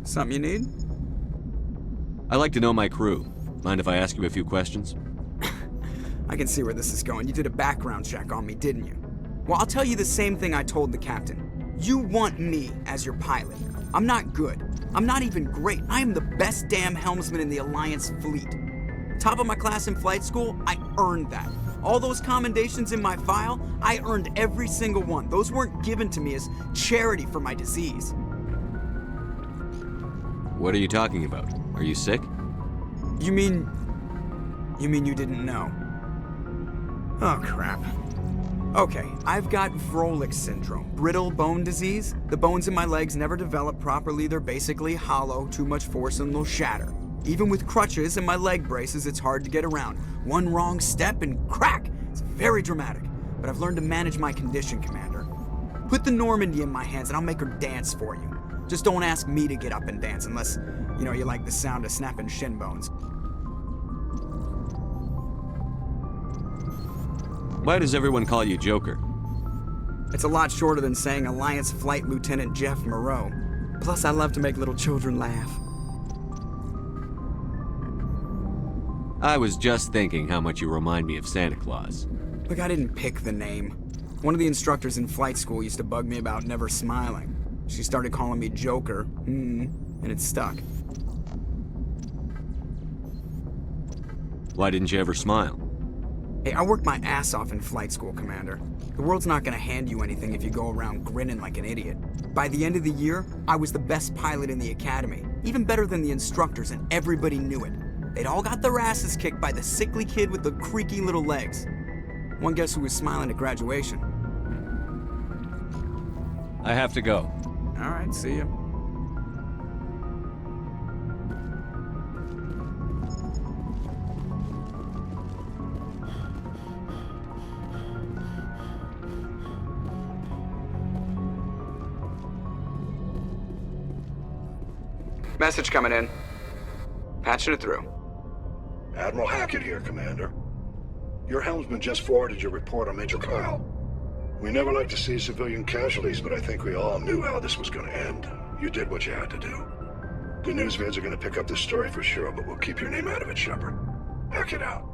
something you need? I'd like to know my crew. Mind if I ask you a few questions? I can see where this is going. You did a background check on me, didn't you? Well, I'll tell you the same thing I told the captain. You want me as your pilot. I'm not good. I'm not even great. I am the best damn helmsman in the Alliance fleet. Top of my class in flight school, I earned that. All those commendations in my file, I earned every single one. Those weren't given to me as charity for my disease. What are you talking about? Are you sick? You mean you didn't know? Oh, crap. Okay, I've got Vrolik syndrome, brittle bone disease. The bones in my legs never develop properly. They're basically hollow, too much force and they'll shatter. Even with crutches and my leg braces, it's hard to get around. One wrong step and crack! It's very dramatic, but I've learned to manage my condition, Commander. Put the Normandy in my hands and I'll make her dance for you. Just don't ask me to get up and dance unless, you like the sound of snapping shin bones. Why does everyone call you Joker? It's a lot shorter than saying Alliance Flight Lieutenant Jeff Moreau. Plus, I love to make little children laugh. I was just thinking how much you remind me of Santa Claus. Look, I didn't pick the name. One of the instructors in flight school used to bug me about never smiling. She started calling me Joker, and it stuck. Why didn't you ever smile? Hey, I worked my ass off in flight school, Commander. The world's not gonna hand you anything if you go around grinning like an idiot. By the end of the year, I was the best pilot in the academy, even better than the instructors, and everybody knew it. They'd all got their asses kicked by the sickly kid with the creaky little legs. One guess who was smiling at graduation? I have to go. All right, see ya. Message coming in. Patching it through. Admiral Hackett here, Commander. Your helmsman just forwarded your report on Major Kyle. We never like to see civilian casualties, but I think we all knew how this was going to end. You did what you had to do. The news vids are going to pick up this story for sure, but we'll keep your name out of it, Shepard. Hackett out.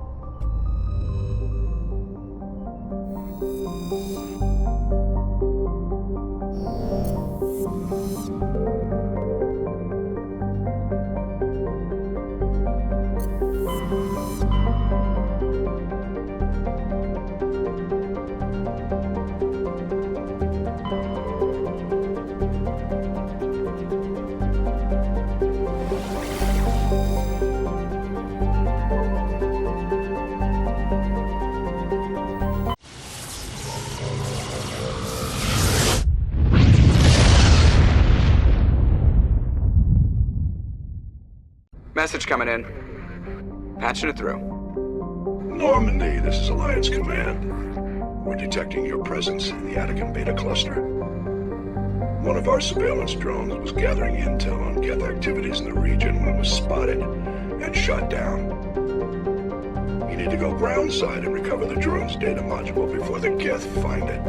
Message coming in. Patching it through. Normandy, this is Alliance Command. We're detecting your presence in the Attican Beta Cluster. One of our surveillance drones was gathering intel on Geth activities in the region when it was spotted and shot down. You need to go groundside and recover the drone's data module before the Geth find it.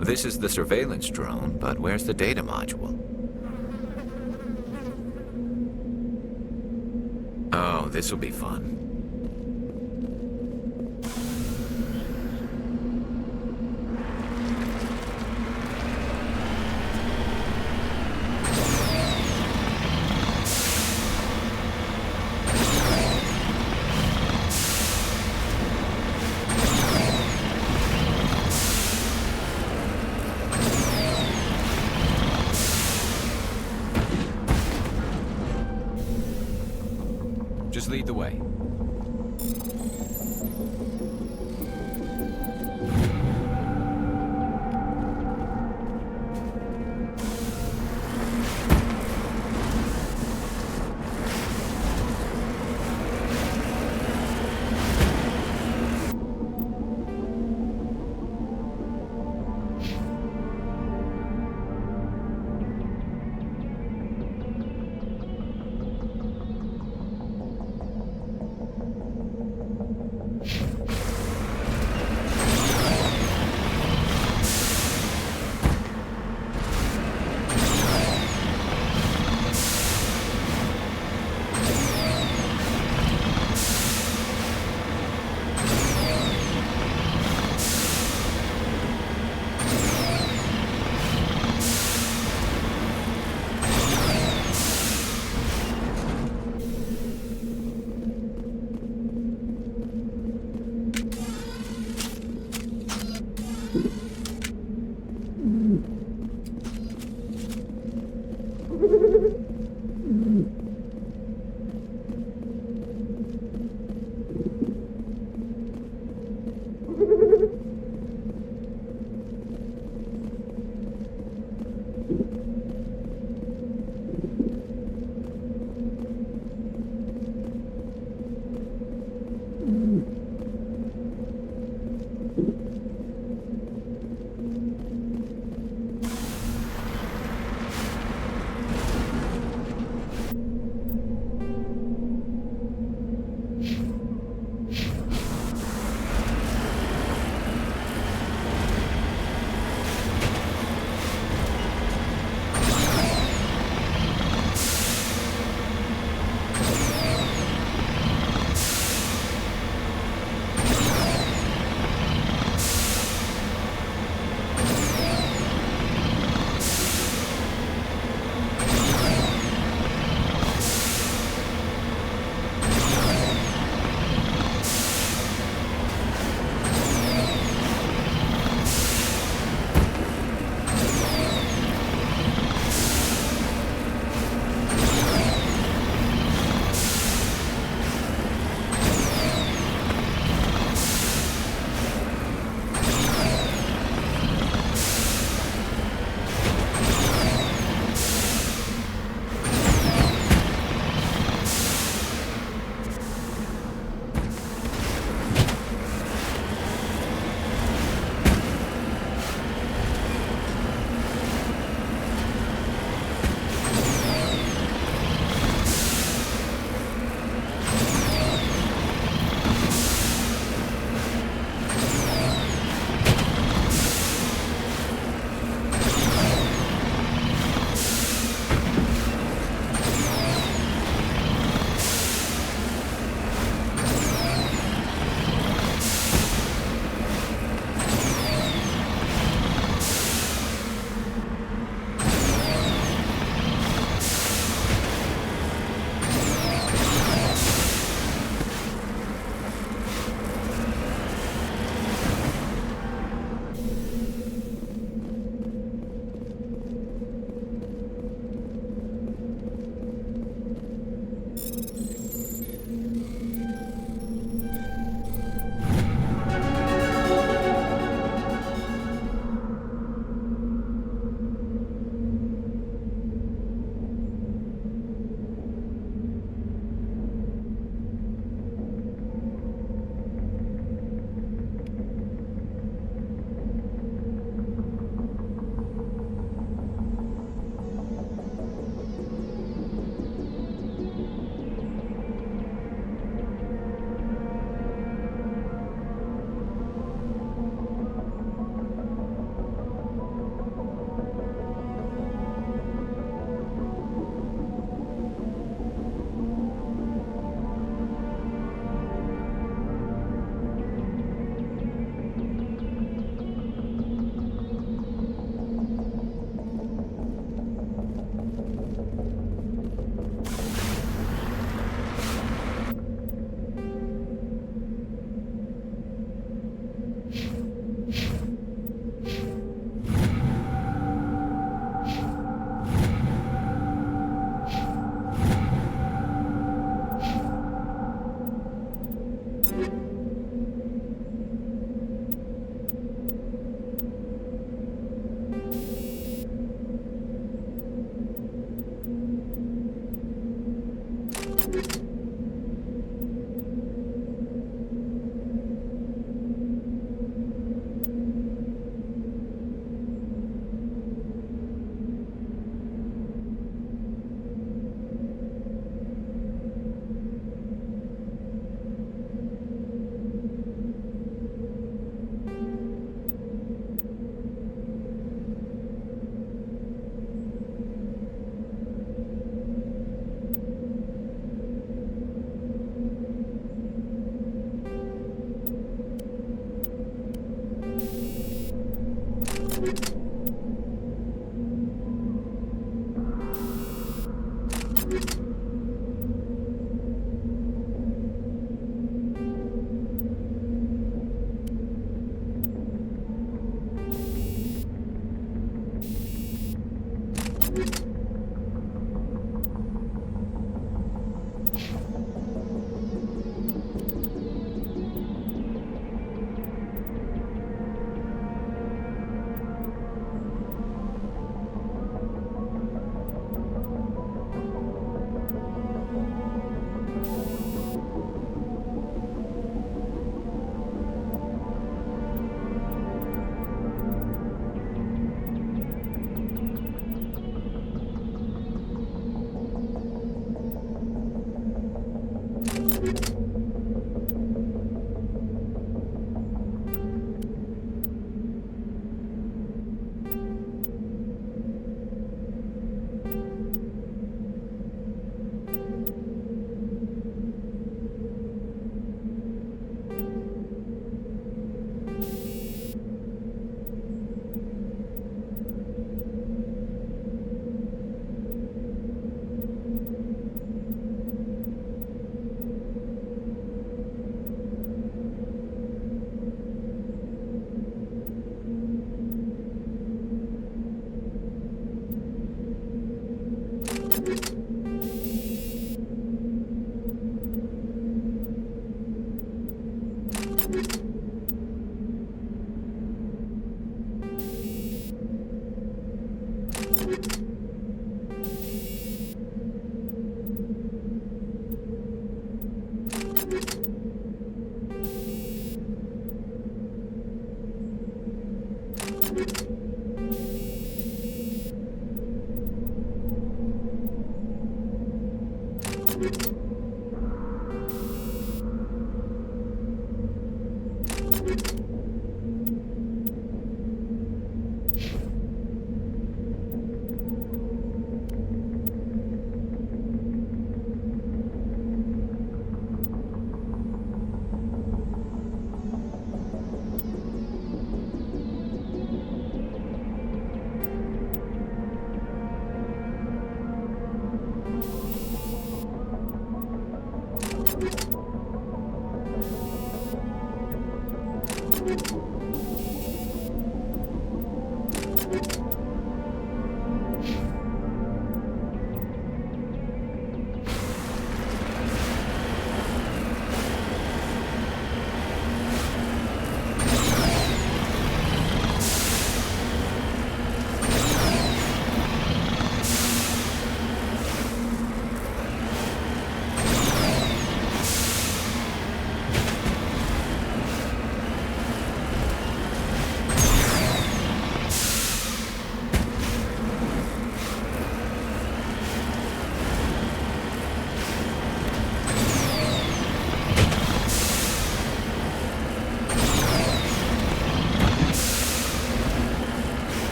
This is the surveillance drone, but where's the data module? Oh, this will be fun. Just lead the way.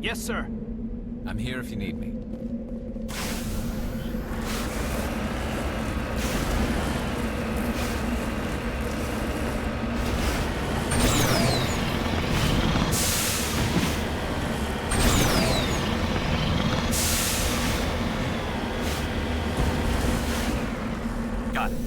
Yes, sir. I'm here if you need me. Got it.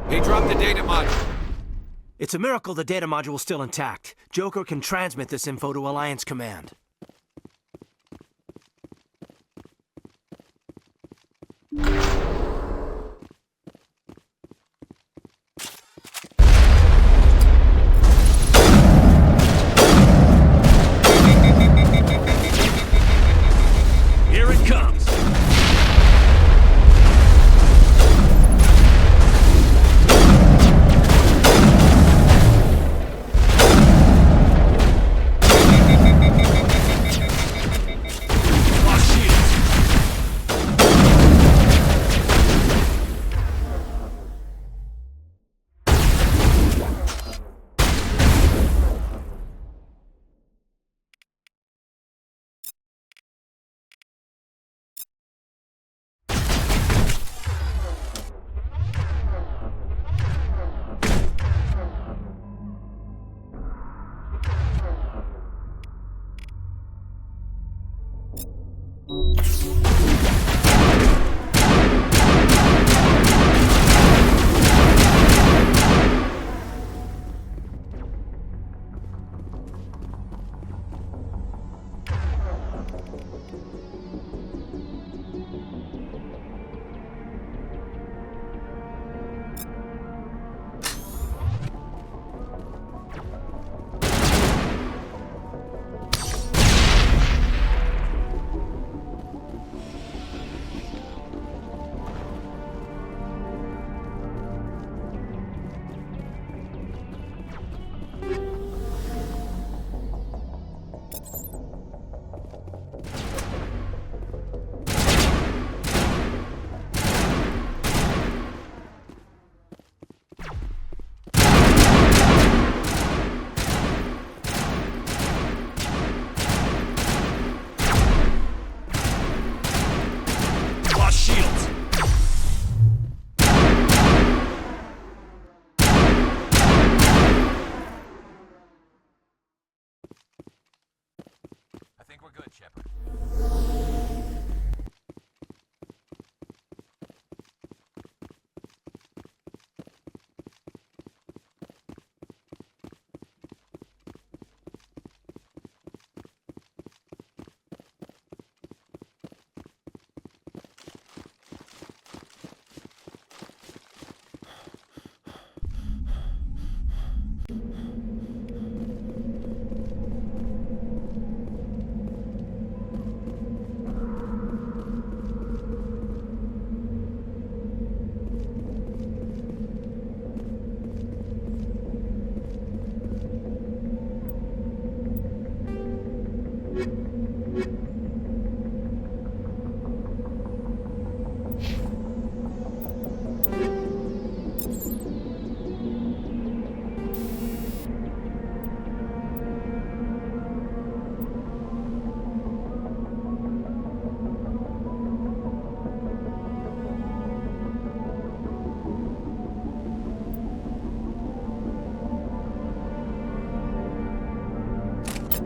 He dropped the data module. It's a miracle the data module's still intact. Joker can transmit this info to Alliance Command. Here it comes.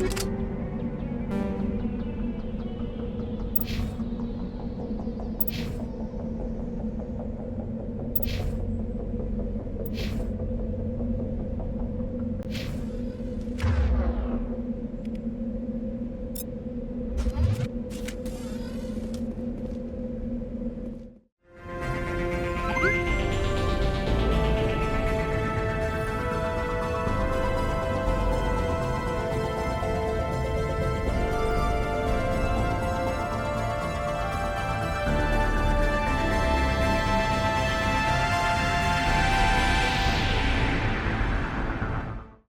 Shepard.